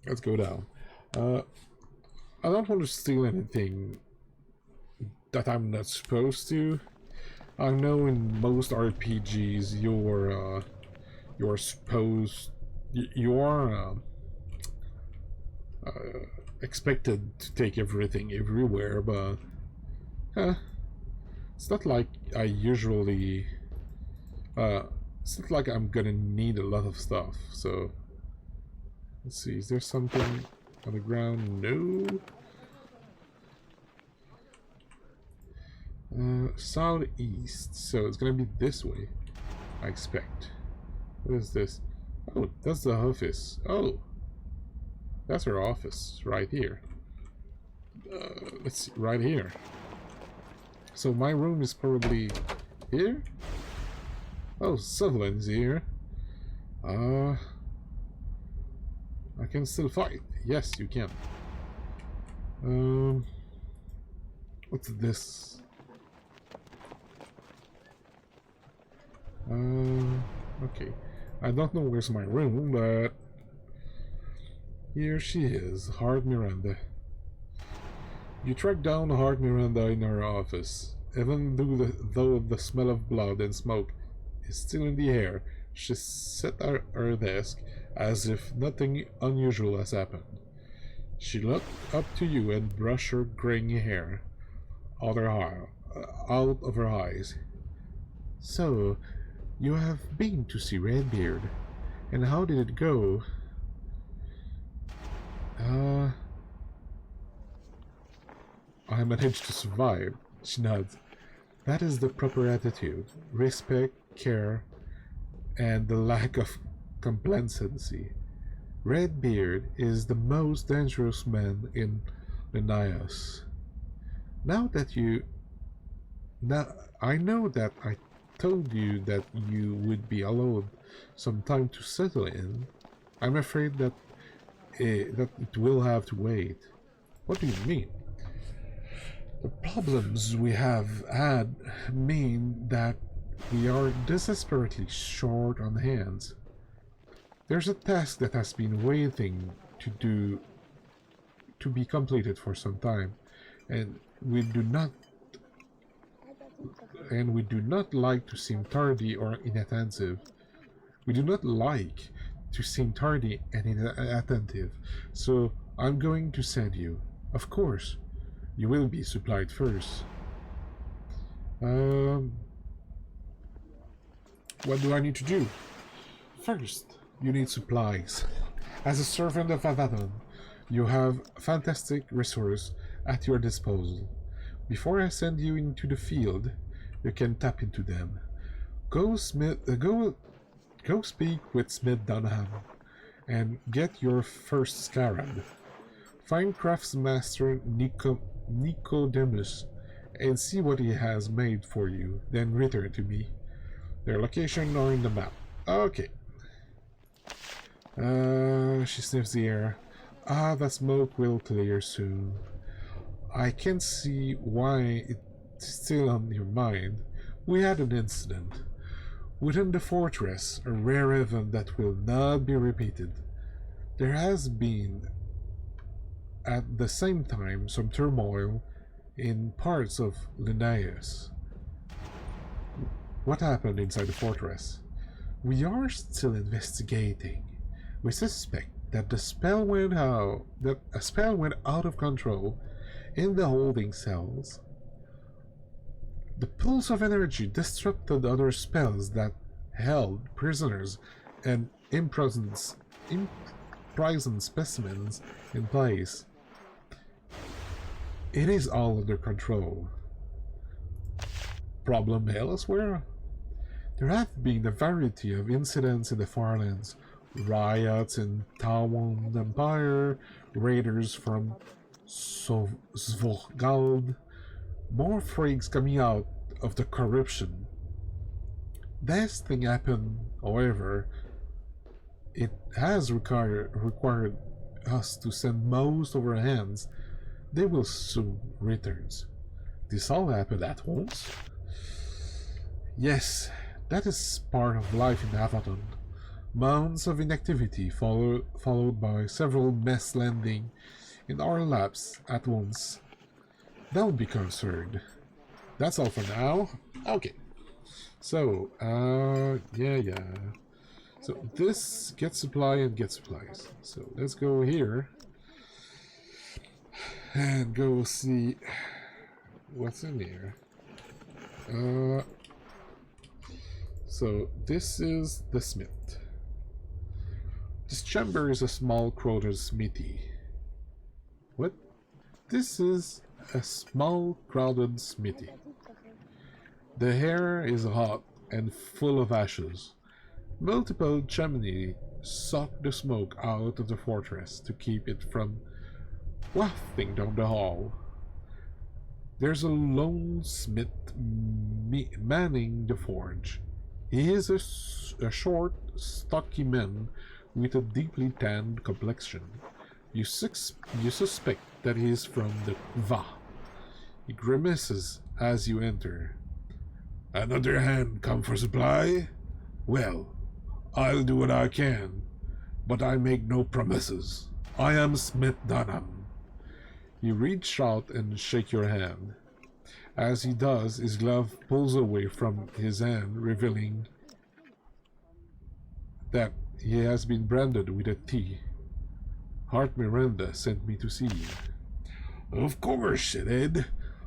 Let's go down. I don't want to steal anything that I'm not supposed to. I know in most RPGs you're supposed you're expected to take everything everywhere, but it's not like I usually it's not like I'm gonna need a lot of stuff. So let's see, is there something on the ground? No. Southeast, so it's gonna be this way, I expect. What is this? Oh, that's the office. Oh, that's her office right here. Let's see, right here. So my room is probably here. Oh, Sutherland's here. I can still fight. Yes, you can. What's this? Okay. I don't know where's my room, but here she is, Hard Miranda. You track down Hard Miranda in her office. Even though the smell of blood and smoke is still in the air, she sat at her desk as if nothing unusual has happened. She looked up to you and brushed her graying hair out of her eyes. So, you have been to see Redbeard, and how did it go? I managed to survive. She nods. That is the proper attitude. Respect, care, and the lack of complacency. Redbeard is the most dangerous man in Linnaeus. Now I know that I told you that you would be allowed some time to settle in. I'm afraid that it will have to wait. What do you mean? The problems we have had mean that we are desperately short on hands. There's a task that has been waiting to be completed for some time, and we do not like to seem tardy or inattentive. We do not like to seem tardy and inattentive, so I'm going to send you. Of course, you will be supplied first. What do I need to do? First, you need supplies. As a servant of Avadon, you have fantastic resources at your disposal. Before I send you into the field, you can tap into them. Go speak with Smith Dunham and get your first scarab. Find craftsmaster Nicodemus and see what he has made for you, then return to me. Their location are in the map. Okay. She sniffs the air. That smoke will clear soon. I can see why it's still on your mind. We had an incident within the fortress, a rare event that will not be repeated. There has been, at the same time, some turmoil in parts of Linnaeus. What happened inside the fortress? We are still investigating. We suspect that a spell went out of control in the holding cells. The pulse of energy disrupted other spells that held prisoners and imprisoned specimens in place. It is all under control. Problem elsewhere? There have been a variety of incidents in the Farlands Riots in Taiwan Empire, raiders from Svorgald, more freaks coming out of the corruption. This thing happened, however, it has required us to send most of our hands. They will soon return. This all happened at once? Yes, that is part of life in Avadon. Months of inactivity followed by several mess landing in our laps at once. Don't be concerned. That's all for now. Okay. So, yeah. So this gets supply and gets supplies. So let's go here and go see what's in here. So this is the smith. This chamber is a small crowded smithy. What? This is a small crowded smithy. The air is hot and full of ashes. Multiple chimneys suck the smoke out of the fortress to keep it from wafting down the hall. There's a lone smith manning the forge. He is a short, stocky man with a deeply tanned complexion. You suspect that he is from the Va. He grimaces as you enter. Another hand come for supply? Well, I'll do what I can, but I make no promises. I am Smith Dunham. You reach out and shake your hand. As he does, his glove pulls away from his hand, revealing that he has been branded with a T. Hart Miranda sent me to see you. Of course she did.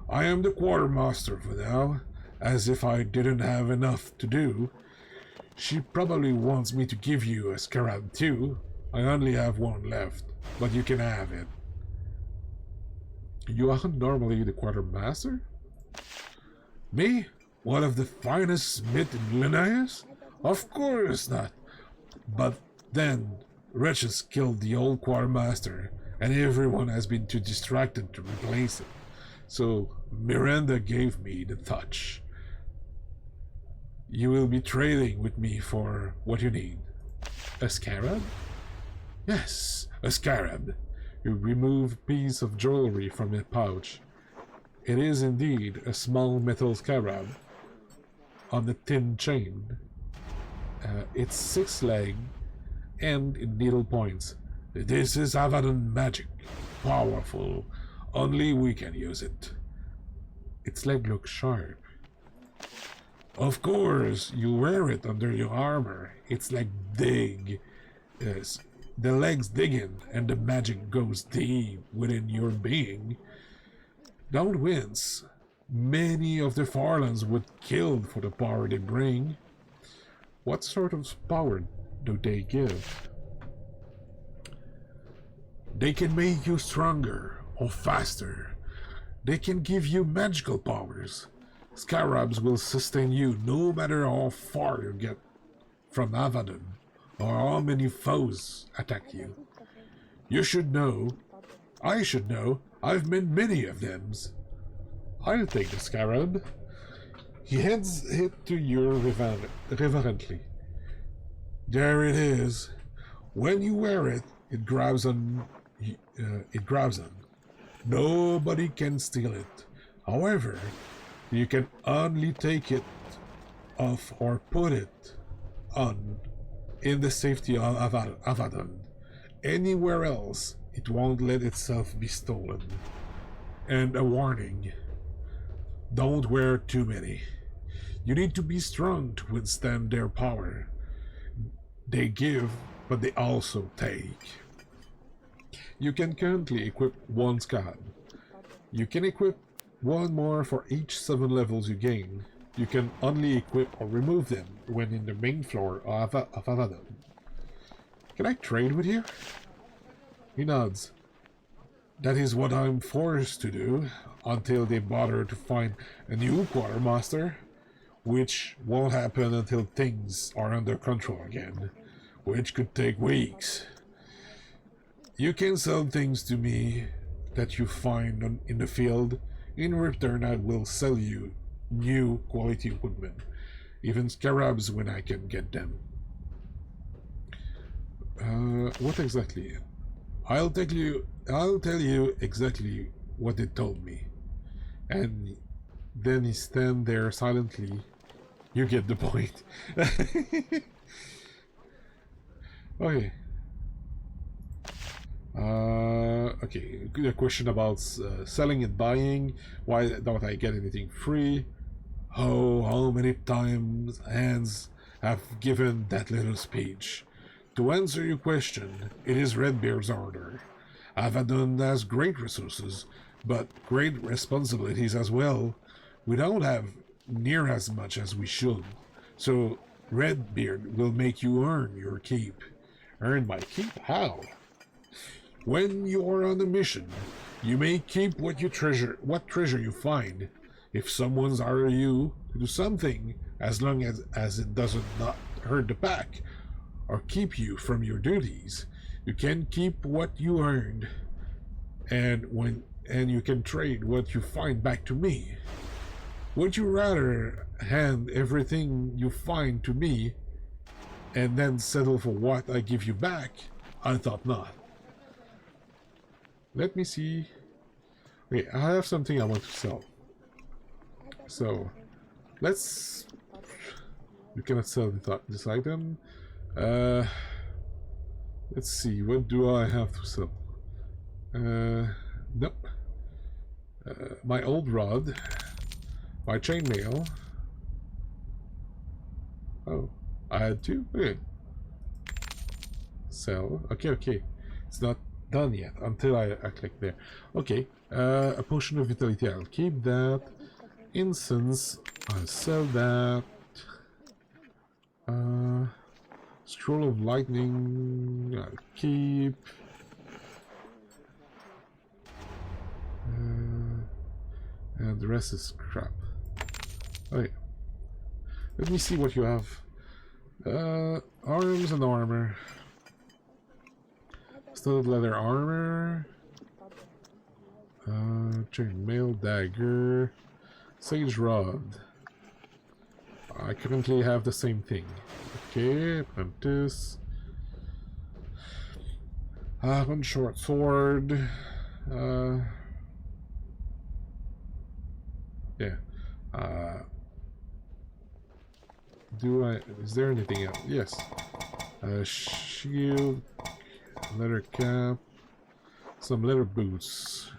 I am the quartermaster for now, as if I didn't have enough to do. She probably wants me to give you a scarab too. I only have one left, but you can have it. You aren't normally the quartermaster? Me? One of the finest smiths in Linnaeus? Of course not. But then, wretches killed the old quartermaster, and everyone has been too distracted to replace it. So Miranda gave me the touch. You will be trading with me for what you need. A scarab? Yes, a scarab. You remove a piece of jewelry from a pouch. It is indeed a small metal scarab on a thin chain. It's 6-legged and in needle points. This is Avadon magic. Powerful. Only we can use it. Its leg looks sharp. Of course, you wear it under your armor. It's like dig. Yes, the legs dig in and the magic goes deep within your being. Don't wince. Many of the Farlands would kill for the power they bring. What sort of power do they give? They can make you stronger or faster. They can give you magical powers. Scarabs will sustain you no matter how far you get from Avadon or how many foes attack you. You should know, I should know, I've met many of them. I'll take the scarab. He hands it to you reverently. There it is. When you wear it, it grabs on. Nobody can steal it. However, you can only take it off or put it on in the safety of Avadon. Anywhere else, it won't let itself be stolen. And a warning. Don't wear too many. You need to be strong to withstand their power. They give, but they also take. You can currently equip one scarab. You can equip one more for each 7 levels you gain. You can only equip or remove them when in the main floor of Avadon. Can I trade with you? He nods. That is what I'm forced to do until they bother to find a new quartermaster, which won't happen until things are under control again. which could take weeks. You can sell things to me that you find in the field. In return, I will sell you new quality equipment, even scarabs when I can get them. What exactly? I'll tell you exactly what they told me. And then he stand there silently. You get the point. Okay. Okay, a question about selling and buying. Why don't I get anything free? Oh, how many times hands have given that little speech? To answer your question, it is Redbeard's order. Avadon has great resources, but great responsibilities as well. We don't have near as much as we should. So Redbeard will make you earn your keep. Earn my keep? How? When you are on a mission, you may keep what treasure you find. If someone's hired you to do something, as long as it doesn't not hurt the pack or keep you from your duties, you can keep what you earned, and you can trade what you find back to me. Would you rather hand everything you find to me and then settle for what I give you back? I thought not. Let me see. Okay, I have something I want to sell. So, let's... You cannot sell this item. Let's see, what do I have to sell? Nope. My old rod. My chainmail. Oh, I had two? Okay. Sell. Okay. It's not done yet until I click there. Okay. A potion of vitality. I'll keep that. Incense. I'll sell that. Scroll of lightning. I'll keep. And the rest is crap. Okay. Let me see what you have. Arms and armor. Studded leather armor. Chainmail dagger. Sage rod. I currently have the same thing. Okay, apprentice. One short sword. Yeah. Is there anything else? Yes. Shield, leather cap, some leather boots.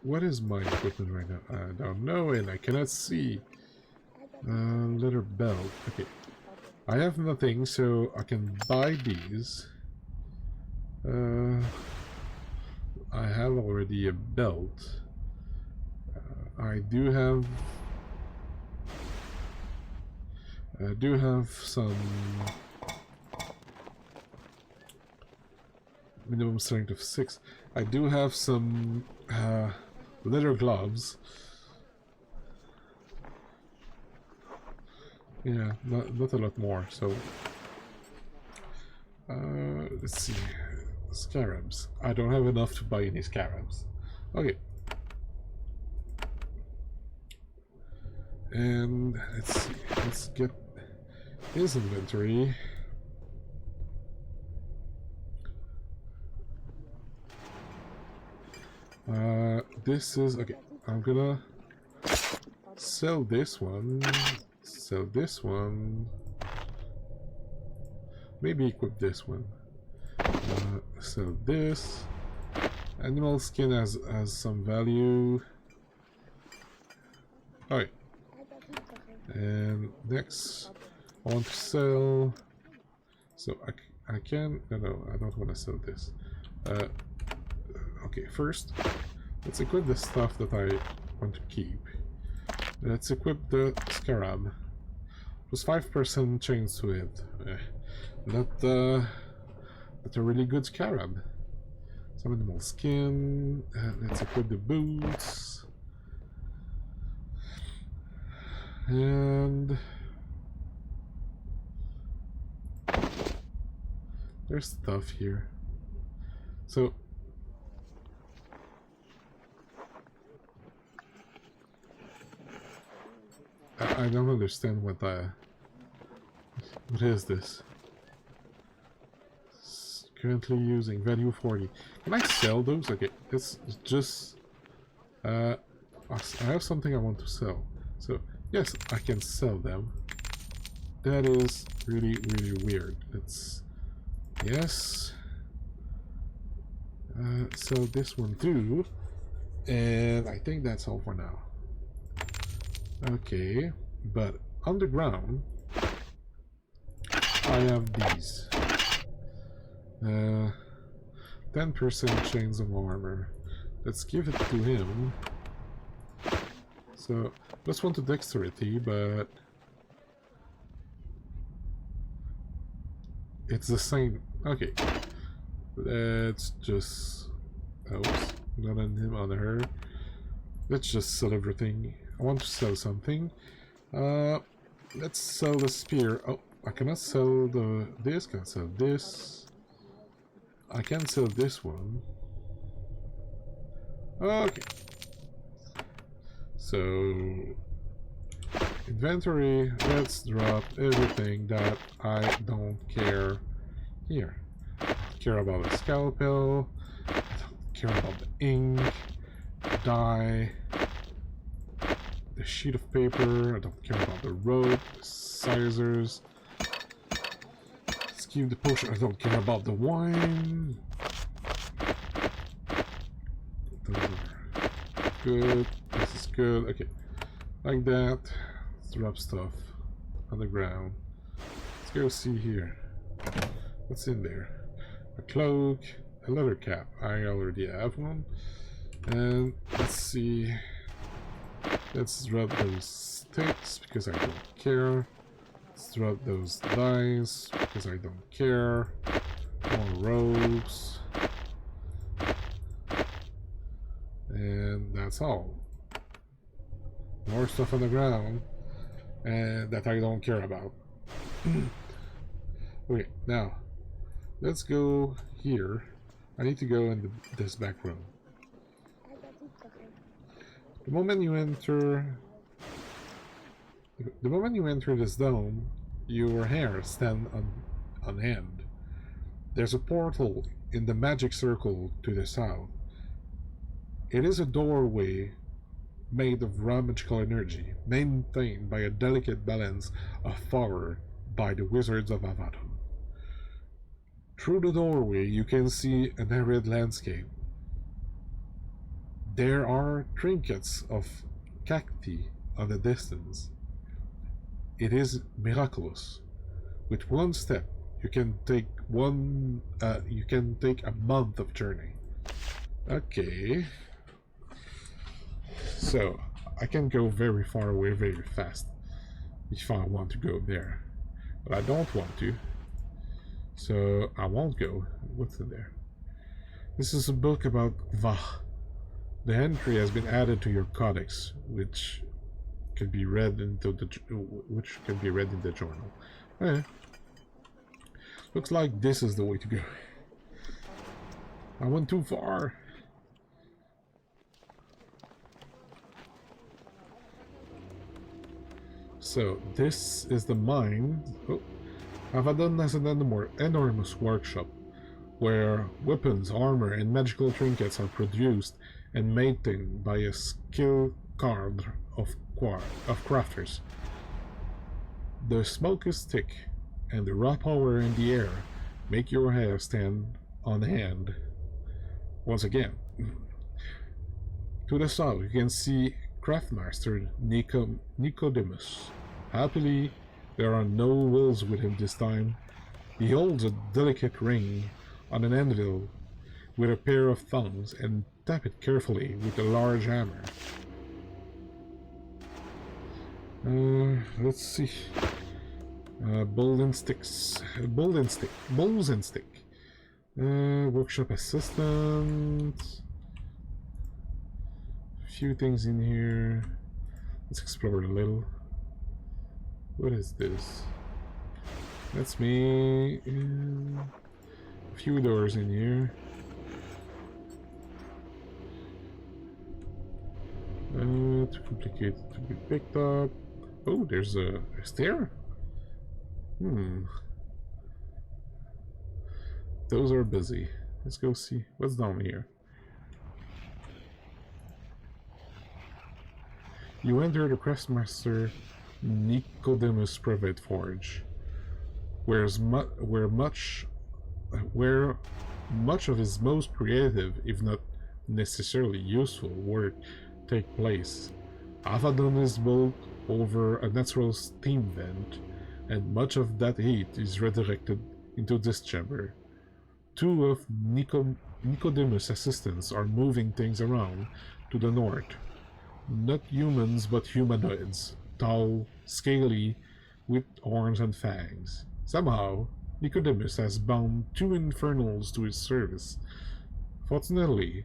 What is my equipment right now? I don't know, and I cannot see. Leather belt. Okay. I have nothing, so I can buy these. I have already a belt. I do have some minimum strength of 6. I do have some leather gloves. Yeah, not a lot more. So let's see. Scarabs. I don't have enough to buy any scarabs. Okay. And let's see. Let's get his inventory. This is okay. I'm gonna sell this one. Sell this one. Maybe equip this one. Sell this. Animal skin has some value. Alright. And next, I want to sell. So I can. No, I don't want to sell this. Okay, first, let's equip the stuff that I want to keep. Let's equip the scarab. Plus 5% chance to it. Not a really good scarab. Some animal skin. Let's equip the boots. And There's stuff here. So I don't understand what is this? It's currently using value 40. Can I sell those? Okay, it's just I have something I want to sell. So yes, I can sell them. That is really weird. It's yes. Sell this one too. And I think that's all for now. Okay, but underground I have these. 10% chains of armor. Let's give it to him. So, let's want to dexterity, but it's the same. Okay, let's just... Oops, not on him, on her. Let's just sell everything. I want to sell something. Let's sell the spear. Oh, I cannot sell this. Can sell this. I can sell this one. Okay. So inventory. Let's drop everything that I don't care here. I don't care about the scalpel. I don't care about the ink, dye, the sheet of paper. I don't care about the rope, the sizers. Let's keep the potion. I don't care about the wine. Those are good. This is good. Okay, like that. Let's drop stuff on the ground. Let's go see here. What's in there? A cloak, a leather cap. I already have one. And let's see. Let's drop those sticks because I don't care. Let's drop those dice because I don't care. More ropes. And that's all. More stuff on the ground and that I don't care about. Okay, now let's go here. I need to go in this back room. The moment you enter this dome, your hair stand on end. There's a portal in the magic circle to the south. It is a doorway made of raw magical energy, maintained by a delicate balance of power by the wizards of Avadon. Through the doorway you can see an arid landscape. There are trinkets of cacti on the distance. It is miraculous. With one step, you can take a month of journey. Okay. So I can go very far away very fast if I want to go there, but I don't want to, so I won't go. What's in there? This is a book about Vah. The entry has been added to your codex, which can be read in the journal. Eh. Looks like this is the way to go. I went too far. So this is the mine. Oh, Avadon has an enormous workshop where weapons, armor, and magical trinkets are produced and maintained by a skilled cadre of crafters. The smoke is thick, and the raw power in the air make your hair stand on end. Once again, to the south you can see Craftmaster Nicodemus. Happily, there are no wolves with him this time. He holds a delicate ring on an anvil with a pair of thumbs and tap it carefully with a large hammer. Let's see. Bowls and stick. Workshop assistant. A few things in here. Let's explore a little. What is this? That's me. A few doors in here. Too complicated to be picked up. Oh, there's a stair? Those are busy. Let's go see what's down here. You enter the Craftsmaster Nicodemus' private forge, where much of his most creative, if not necessarily useful, work take place. Avadon is built over a natural steam vent, and much of that heat is redirected into this chamber. Two of Nicodemus' assistants are moving things around to the north. Not humans, but humanoids, tall, scaly, with horns and fangs. Somehow, Nicodemus has bound two infernals to his service. Fortunately,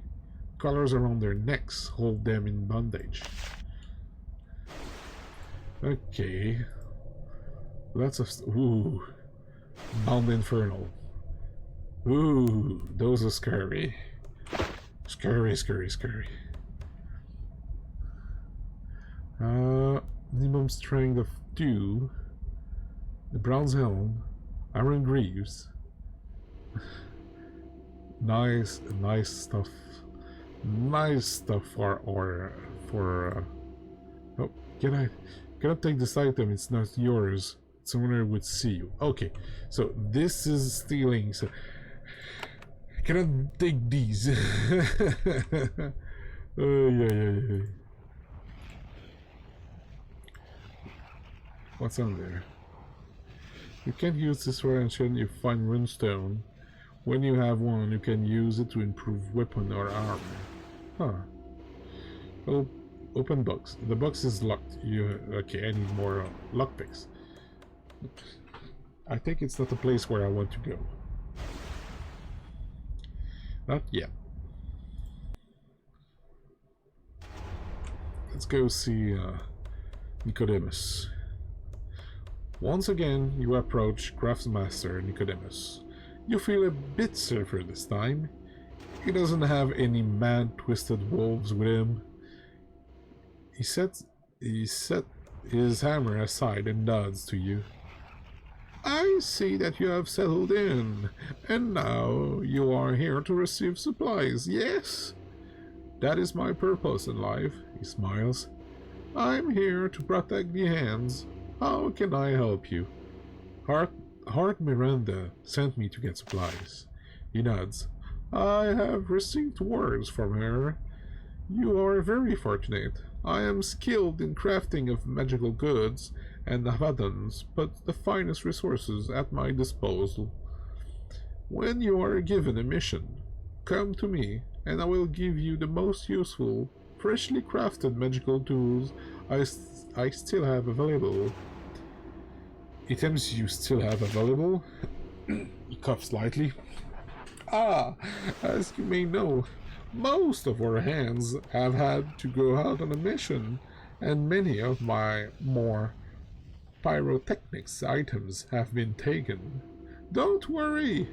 collars around their necks hold them in bondage. Okay. Lots of... Ooh. Bound infernal. Ooh, those are scary. Scary, scary, scary. Minimum strength of 2. The bronze helm. Iron greaves. Nice stuff. Nice stuff for oh, can I take this item? It's not yours. Someone would see you. Okay, so this is stealing. So can I take these? Yeah. What's on there? You can't use this for until you find runestone. When you have one, you can use it to improve weapon or armor. Huh. Oh, open box. The box is locked. Okay, I need more lockpicks. I think it's not the place where I want to go. Not yet. Let's go see Nicodemus. Once again, you approach Craftsmaster Nicodemus. You feel a bit safer this time. He doesn't have any mad, twisted wolves with him. He set his hammer aside and nods to you. I see that you have settled in, and now you are here to receive supplies, yes? That is my purpose in life, he smiles. I'm here to protect the hands. How can I help you? Hart Miranda sent me to get supplies. He nods. I have received words from her. You are very fortunate. I am skilled in crafting of magical goods and Avadons, but the finest resources at my disposal. When you are given a mission, come to me, and I will give you the most useful, freshly crafted magical tools I still have available. Items you still have available? He coughs slightly. As you may know, most of our hands have had to go out on a mission, and many of my more pyrotechnics items have been taken. Don't worry,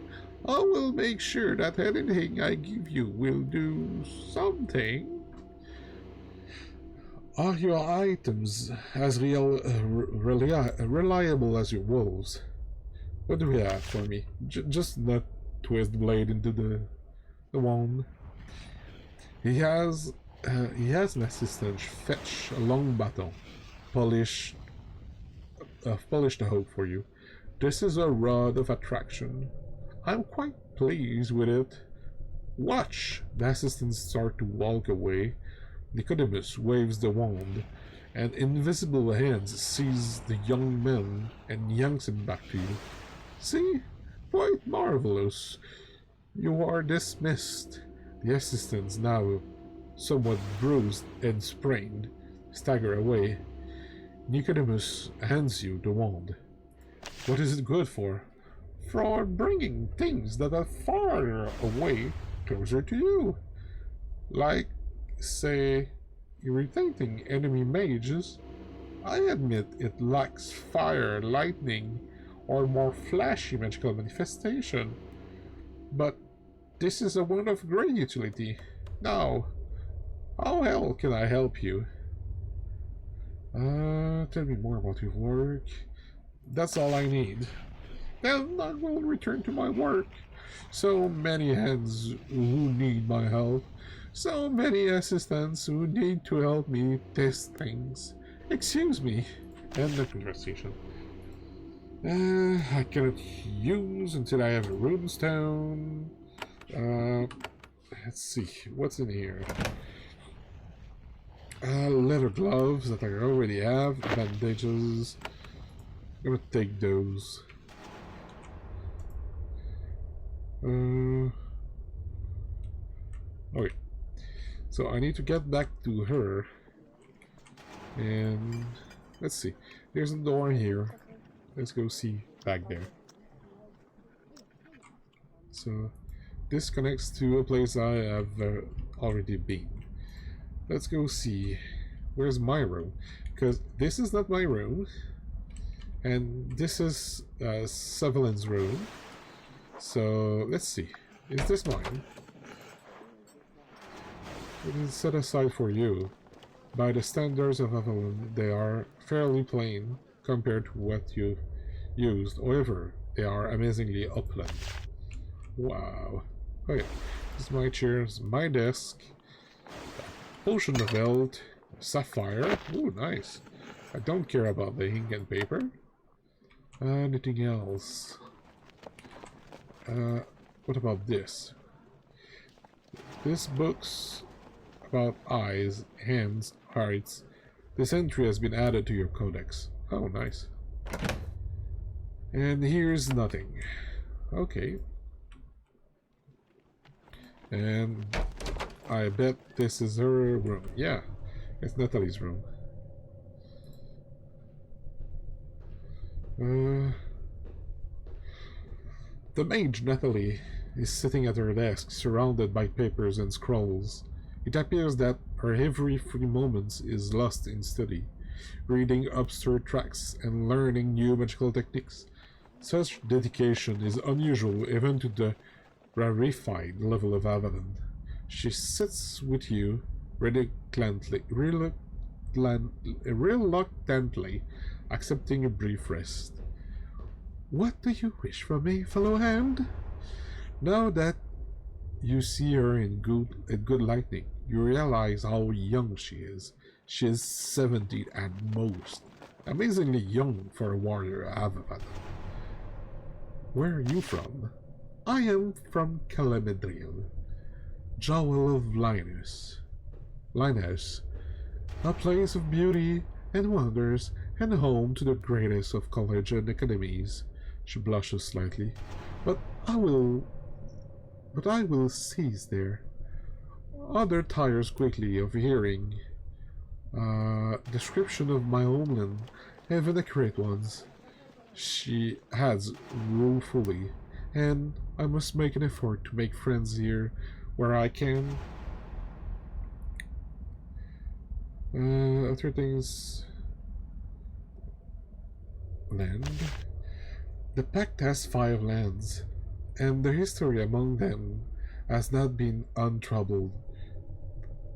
I will make sure that anything I give you will do something. Are your items as reliable as your wolves? What do you have for me? Just not twist the blade into the wand. He has an assistant fetch a long baton, polish the hoe for you. This is a rod of attraction. I'm quite pleased with it. Watch! The assistants start to walk away. Nicodemus waves the wand, and invisible hands seize the young man and yanks him back to you. See? Quite marvelous. You are dismissed. The assistants, now somewhat bruised and sprained, stagger away. Nicodemus hands you the wand. What is it good for? For bringing things that are farther away closer to you. Like, say, irritating enemy mages. I admit it lacks fire, lightning, or more flashy magical manifestation. But this is a one of great utility. Now, how hell can I help you? Tell me more about your work. That's all I need. Then I will return to my work. So many hands who need my help. So many assistants who need to help me test things. Excuse me. End the conversation. I cannot use until I have a runestone. Let's see. What's in here? Leather gloves that I already have. Bandages. I'm gonna take those. Okay. So I need to get back to her. And let's see. There's a door here. Let's go see back there. So this connects to a place I have already been. Let's go see. Where's my room? Because this is not my room. And this is Sevelin's room. So let's see. Is this mine? It is set aside for you. By the standards of Avadon, they are fairly plain compared to what you've used. However, they are amazingly opulent. Wow. Okay, this is my chair, this is my desk. Potion of Health, sapphire. Ooh, nice. I don't care about the ink and paper. Anything else? What about this? This book's about eyes, hands, hearts. This entry has been added to your codex. Oh, nice. And here's nothing. Okay. And I bet this is her room. Yeah, it's Natalie's room. The mage Natalie is sitting at her desk, surrounded by papers and scrolls. It appears that her every free moment is lost in study, reading absurd tracts and learning new magical techniques. Such dedication is unusual even to the rarefied level of Avadon. She sits with you reluctantly, accepting a brief rest. What do you wish from me, fellow hand? Now that you see her in good lighting, you realize how young she is. She is 70 at most. Amazingly young for a warrior of Avadon. Where are you from? I am from Calamedriel, Jewel of Linus, a place of beauty and wonders and home to the greatest of college and academies. She blushes slightly. But I will cease there. Other tires quickly of hearing description of my homeland, even accurate ones. She adds ruefully, and I must make an effort to make friends here where I can. Other things. Land. The Pact has 5 lands, and the history among them has not been untroubled.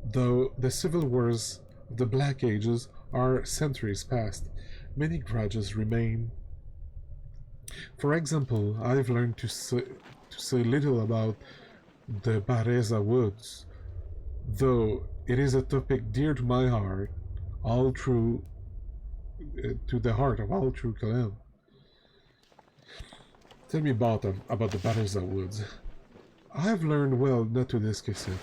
Though the civil wars of the Black Ages are centuries past, many grudges remain. For example, I've learned to say little about the Bareza Woods, though it is a topic dear to my heart, to the heart of all true Kalam. Tell me about the Bareza Woods. I've learned well not to discuss it.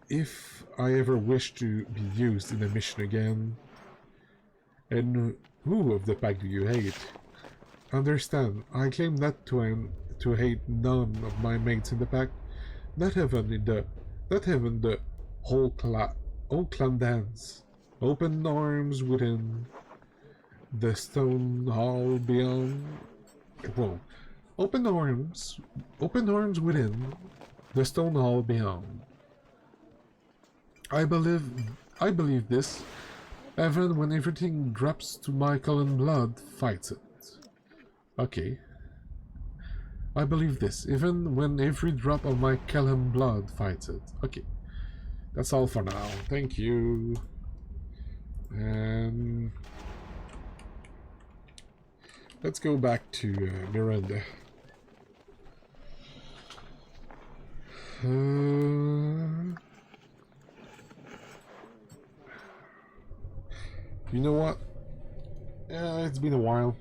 If I ever wish to be used in a mission again. And who of the pack do you hate? Understand, I claim not to hate none of my mates in the pack, not even the whole clan dance. Open arms within, the stone hall beyond. Whoa. Open arms within, the stone hall beyond. I believe this, even when everything drops to my Cullen blood fights it. Okay. I believe this, even when every drop of my Kelham blood fights it. Okay, that's all for now. Thank you. And let's go back to Miranda. You know what? It's been a while.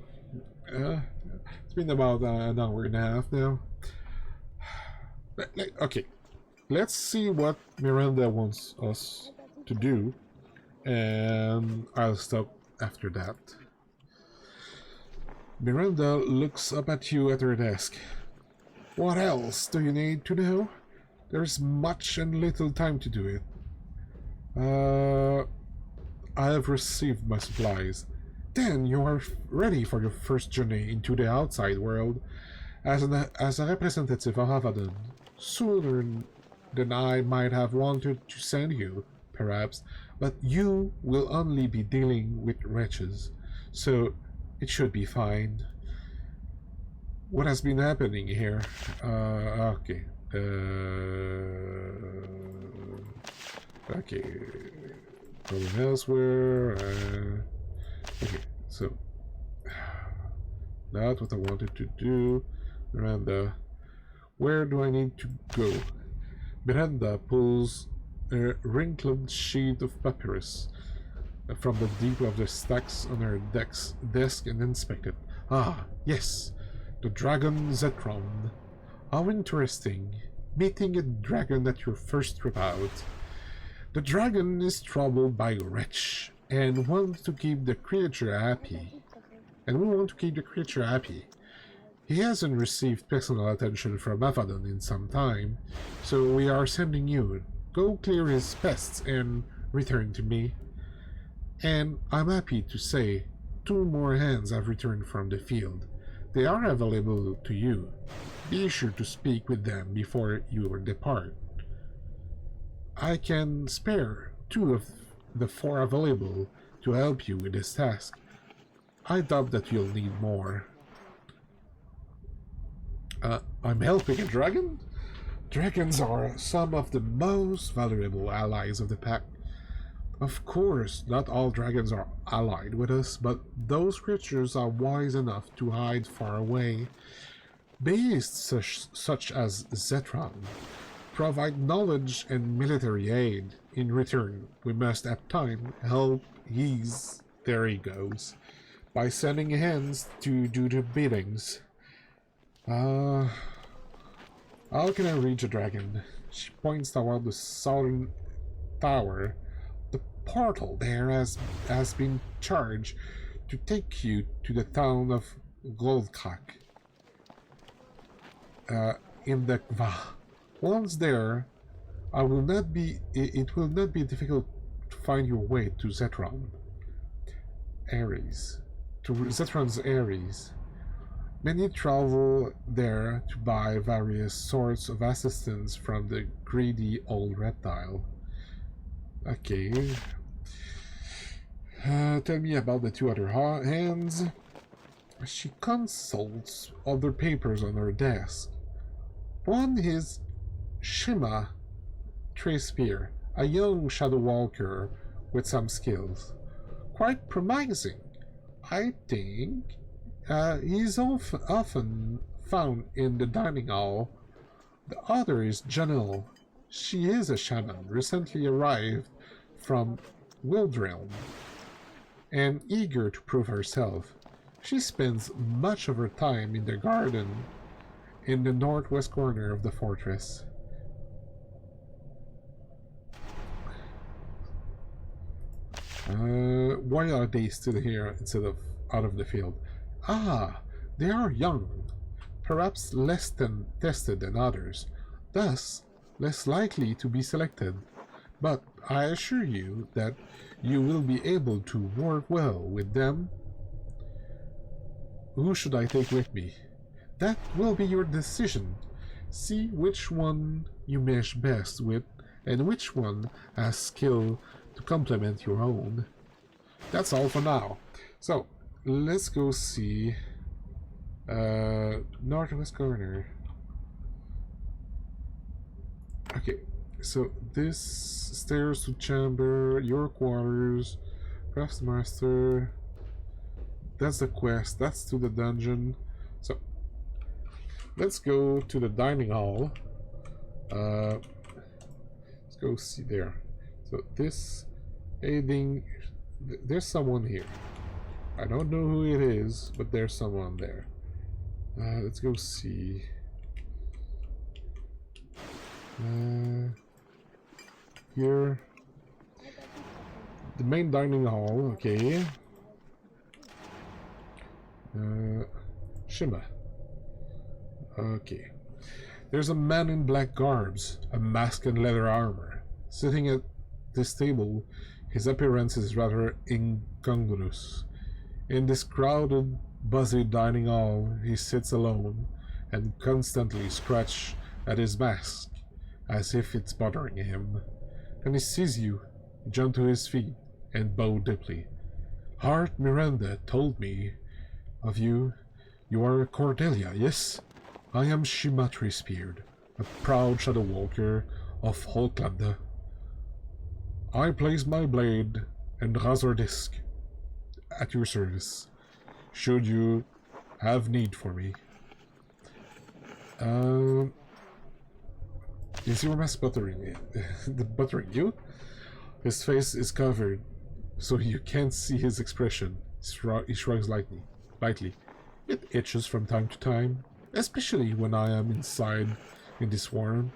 It's been about an hour and a half now. Okay, let's see what Miranda wants us to do, and I'll stop after that. Miranda looks up at you at her desk. What else do you need to know? There's much and little time to do it. I have received my supplies. Then you are ready for your first journey into the outside world. As a representative of Avadon, sooner than I might have wanted to send you, perhaps, but you will only be dealing with wretches, so it should be fine. What has been happening here? Okay. Okay. Going elsewhere. Okay, so that's what I wanted to do. Miranda, where do I need to go? Miranda pulls a wrinkled sheet of papyrus from the deep of the stacks on her desk and inspects it. Ah, yes, the dragon Zetron. How interesting. Meeting a dragon at your first trip out. The dragon is troubled by a wretch and wants to keep the creature happy. And we want to keep the creature happy. He hasn't received personal attention from Avadon in some time, so we are sending you. Go clear his pests and return to me. And I'm happy to say 2 more hands have returned from the field. They are available to you. Be sure to speak with them before you depart. I can spare 2 of the 4 available to help you with this task. I doubt that you'll need more. I'm helping a dragon? Dragons are some of the most valuable allies of the pack. Of course, not all dragons are allied with us, but those creatures are wise enough to hide far away. Beasts such as Zetron provide knowledge and military aid. In return, we must at times help ease their egos by sending hands to do the biddings. How can I reach a dragon? She points toward the southern tower. The portal there has been charged to take you to the town of Goldcrack. In the Gva. Once there, it will not be difficult to find your way to Zetron's Ares. Many travel there to buy various sorts of assistance from the greedy old reptile. Okay. Tell me about the 2 other hands. She consults other papers on her desk. One is Shima Tracepear, a young shadow walker with some skills. Quite promising, I think. He's often found in the dining hall. The other is Janelle. She is a shaman, recently arrived from Wildrealm, and eager to prove herself. She spends much of her time in the garden in the northwest corner of the fortress. Why are they still here instead of out of the field? Ah, they are young, perhaps less tested than others, thus less likely to be selected. But I assure you that you will be able to work well with them. Who should I take with me? That will be your decision. See which one you mesh best with and which one has skill to complement your own. That's all for now. So, let's go see Northwest corner. Okay, so this stairs to chamber, your quarters, craftsmaster. That's the quest. That's to the dungeon. So let's go to the dining hall. Let's go see there. So this aiding. There's someone here. I don't know who it is, but there's someone there. Let's go see. Here. The main dining hall, okay. Shima. Okay. There's a man in black garbs, a mask and leather armor. Sitting at this table, his appearance is rather incongruous. In this crowded, buzzy dining hall, he sits alone and constantly scratches at his mask, as if it's bothering him. When he sees you, he jumps to his feet and bows deeply. Hart Miranda told me of you. You are Cordelia, yes? I am Shima Treespeard, a proud shadow walker of Holklanda. I place my blade and razor disc at your service, should you have need for me. Is your mask buttering buttering you? His face is covered, so you can't see his expression. He shrugs lightly. It itches from time to time, especially when I am inside in this warren.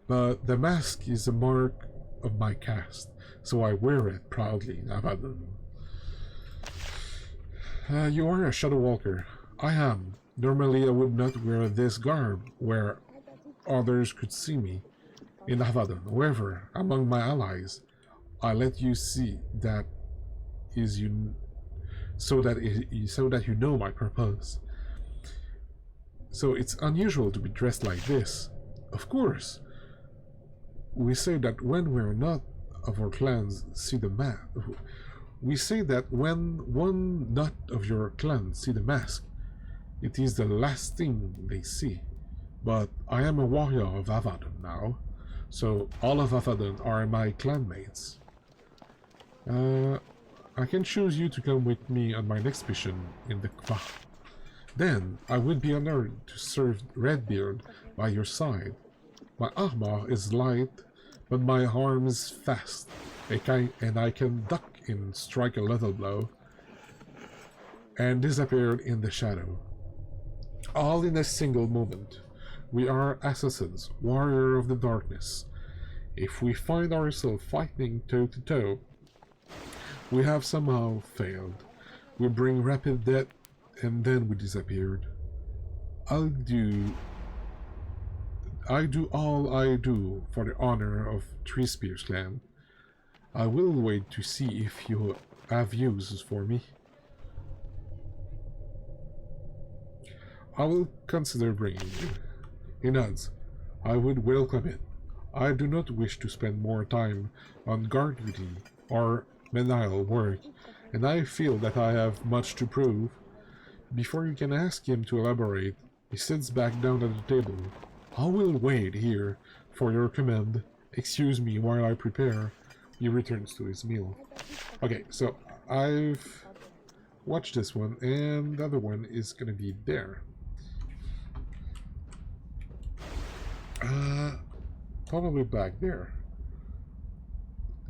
But the mask is a mark of my caste, so I wear it proudly, Avadon. You are a shadow walker. I am. Normally I would not wear this garb where others could see me. In Avadon, however, among my allies, I let you see that is you so that you know my purpose. So it's unusual to be dressed like this. Of course, we say that when we're not of our clans see the mask. We say that when one not of your clan see the mask, it is the last thing they see. But I am a warrior of Avadon now, so all of Avadon are my clanmates. I can choose you to come with me on my next mission in the Kva. Then I would be honored to serve Redbeard by your side. My armor is light, but my arm is fast, and I can duck and strike a little blow, and disappear in the shadow. All in a single moment. We are assassins, warrior of the darkness. If we find ourselves fighting toe-to-toe, we have somehow failed. We bring rapid death, and then we disappeared. I do all I do for the honor of Treespear's clan. I will wait to see if you have uses for me. I will consider bringing you. He nods. I would welcome it. I do not wish to spend more time on guard duty or menial work, and I feel that I have much to prove. Before you can ask him to elaborate, he sits back down at the table. I will wait here for your command. Excuse me while I prepare. He returns to his meal. Okay, so I've watched this one, and the other one is gonna be there. Probably back there.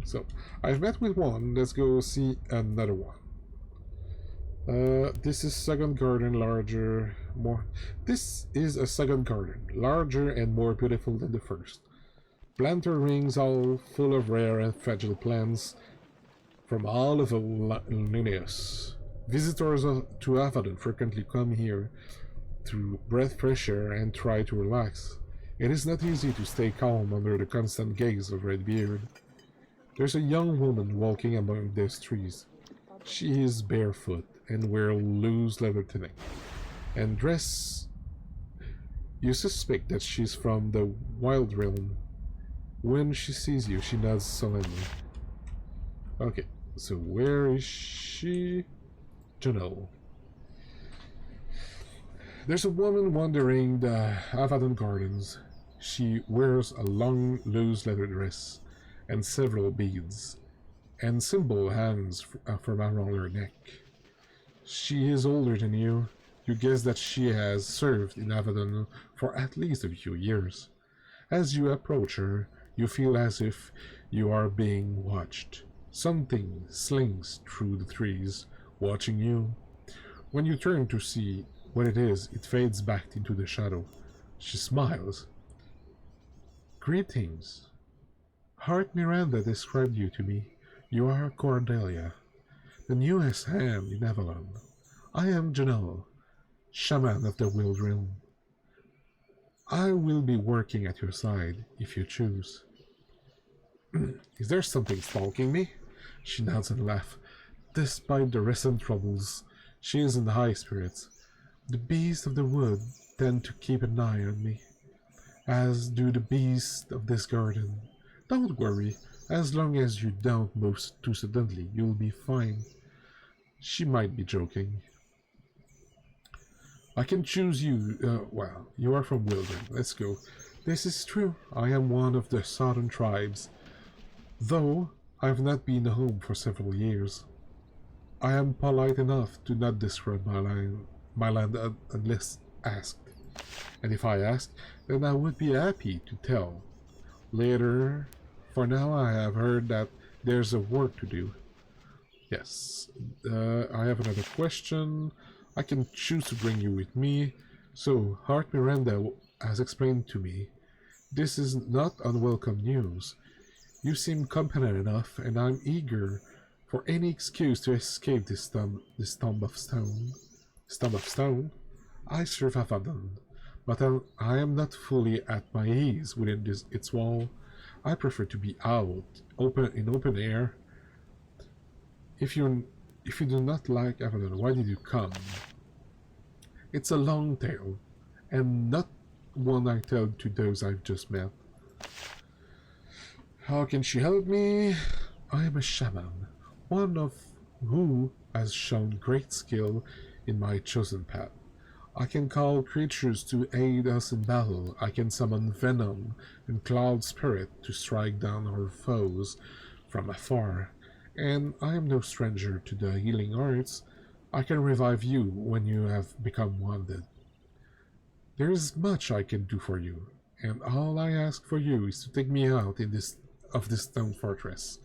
So, I've met with one, let's go see another one. This is second garden, larger, more... This is a second garden, larger and more beautiful than the first. Planter rings all full of rare and fragile plants from all over Linnaeus. Visitors to Avadon frequently come here to breathe fresh air and try to relax. It is not easy to stay calm under the constant gaze of Redbeard. There's a young woman walking among these trees. She is barefoot and wears loose leather tunic and dress. You suspect that she's from the Wild Realm. When she sees you, she nods solemnly. Okay, so where is she? Janelle. There's a woman wandering the Avadon gardens. She wears a long, loose leather dress and several beads, and symbol hangs from around her neck. She is older than you. You guess that she has served in Avadon for at least a few years. As you approach her, you feel as if you are being watched. Something slinks through the trees, watching you. When you turn to see what it is, it fades back into the shadow. She smiles. Greetings. Hart Miranda described you to me. You are Cordelia, the newest hand in Avalon. I am Janelle, shaman of the Wild Realm. I will be working at your side if you choose. Is there something stalking me? She nods and laughs. Despite the recent troubles, she is in high spirits. The beasts of the wood tend to keep an eye on me, as do the beasts of this garden. Don't worry, as long as you don't move too suddenly, you'll be fine. She might be joking. I can choose you. Well, you are from Wildern. Let's go. This is true. I am one of the southern tribes, though I've not been home for several years. I am polite enough to not describe my land unless asked. And if I ask, then I would be happy to tell. Later, for now I have heard that there's a work to do. Yes. I have another question. I can choose to bring you with me. So, Hart Miranda has explained to me, this is not unwelcome news. You seem competent enough, and I'm eager for any excuse to escape this tomb of stone. Stump of stone? I serve Avadon, but I am not fully at my ease within its wall. I prefer to be out, in open air. If you do not like Avadon, why did you come? It's a long tale, and not one I tell to those I've just met. How can she help me? I am a shaman, one of who has shown great skill in my chosen path. I can call creatures to aid us in battle. I can summon venom and cloud spirit to strike down our foes from afar. And I am no stranger to the healing arts. I can revive you when you have become wounded. There is much I can do for you, and all I ask for you is to take me out of this stone fortress.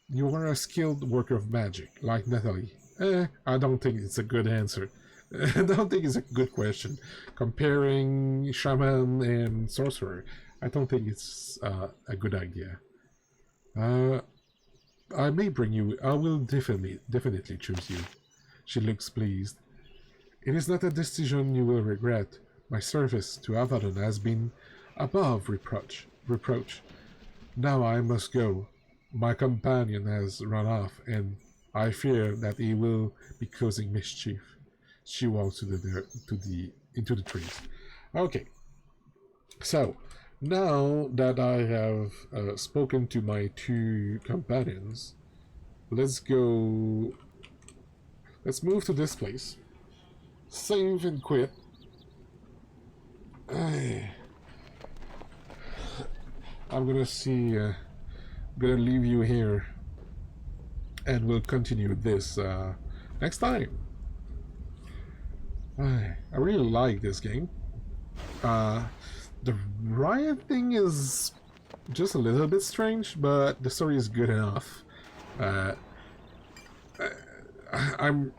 You are a skilled worker of magic, like Natalie. I don't think it's a good answer. I don't think it's a good question. Comparing shaman and sorcerer, I don't think it's a good idea. I may bring you. I will definitely choose you. She looks pleased. It is not a decision you will regret. My service to Avadon has been above reproach. Now I must go. My companion has run off, and I fear that he will be causing mischief. She walks into the trees. Okay. So now that I have spoken to my two companions, let's go. Let's move to this place. Save and quit. I'm gonna see. Gonna leave you here, and we'll continue this next time. I really like this game. The riot thing is just a little bit strange, but the story is good enough. I'm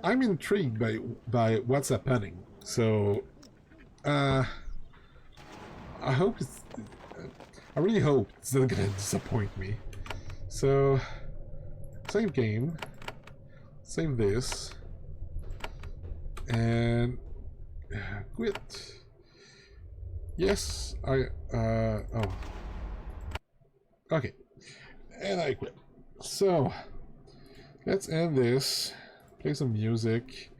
intrigued by what's happening. So I really hope it's not gonna disappoint me. So save game, save this, and quit. Yes, oh. Okay. And I quit. So, let's end this. Play some music.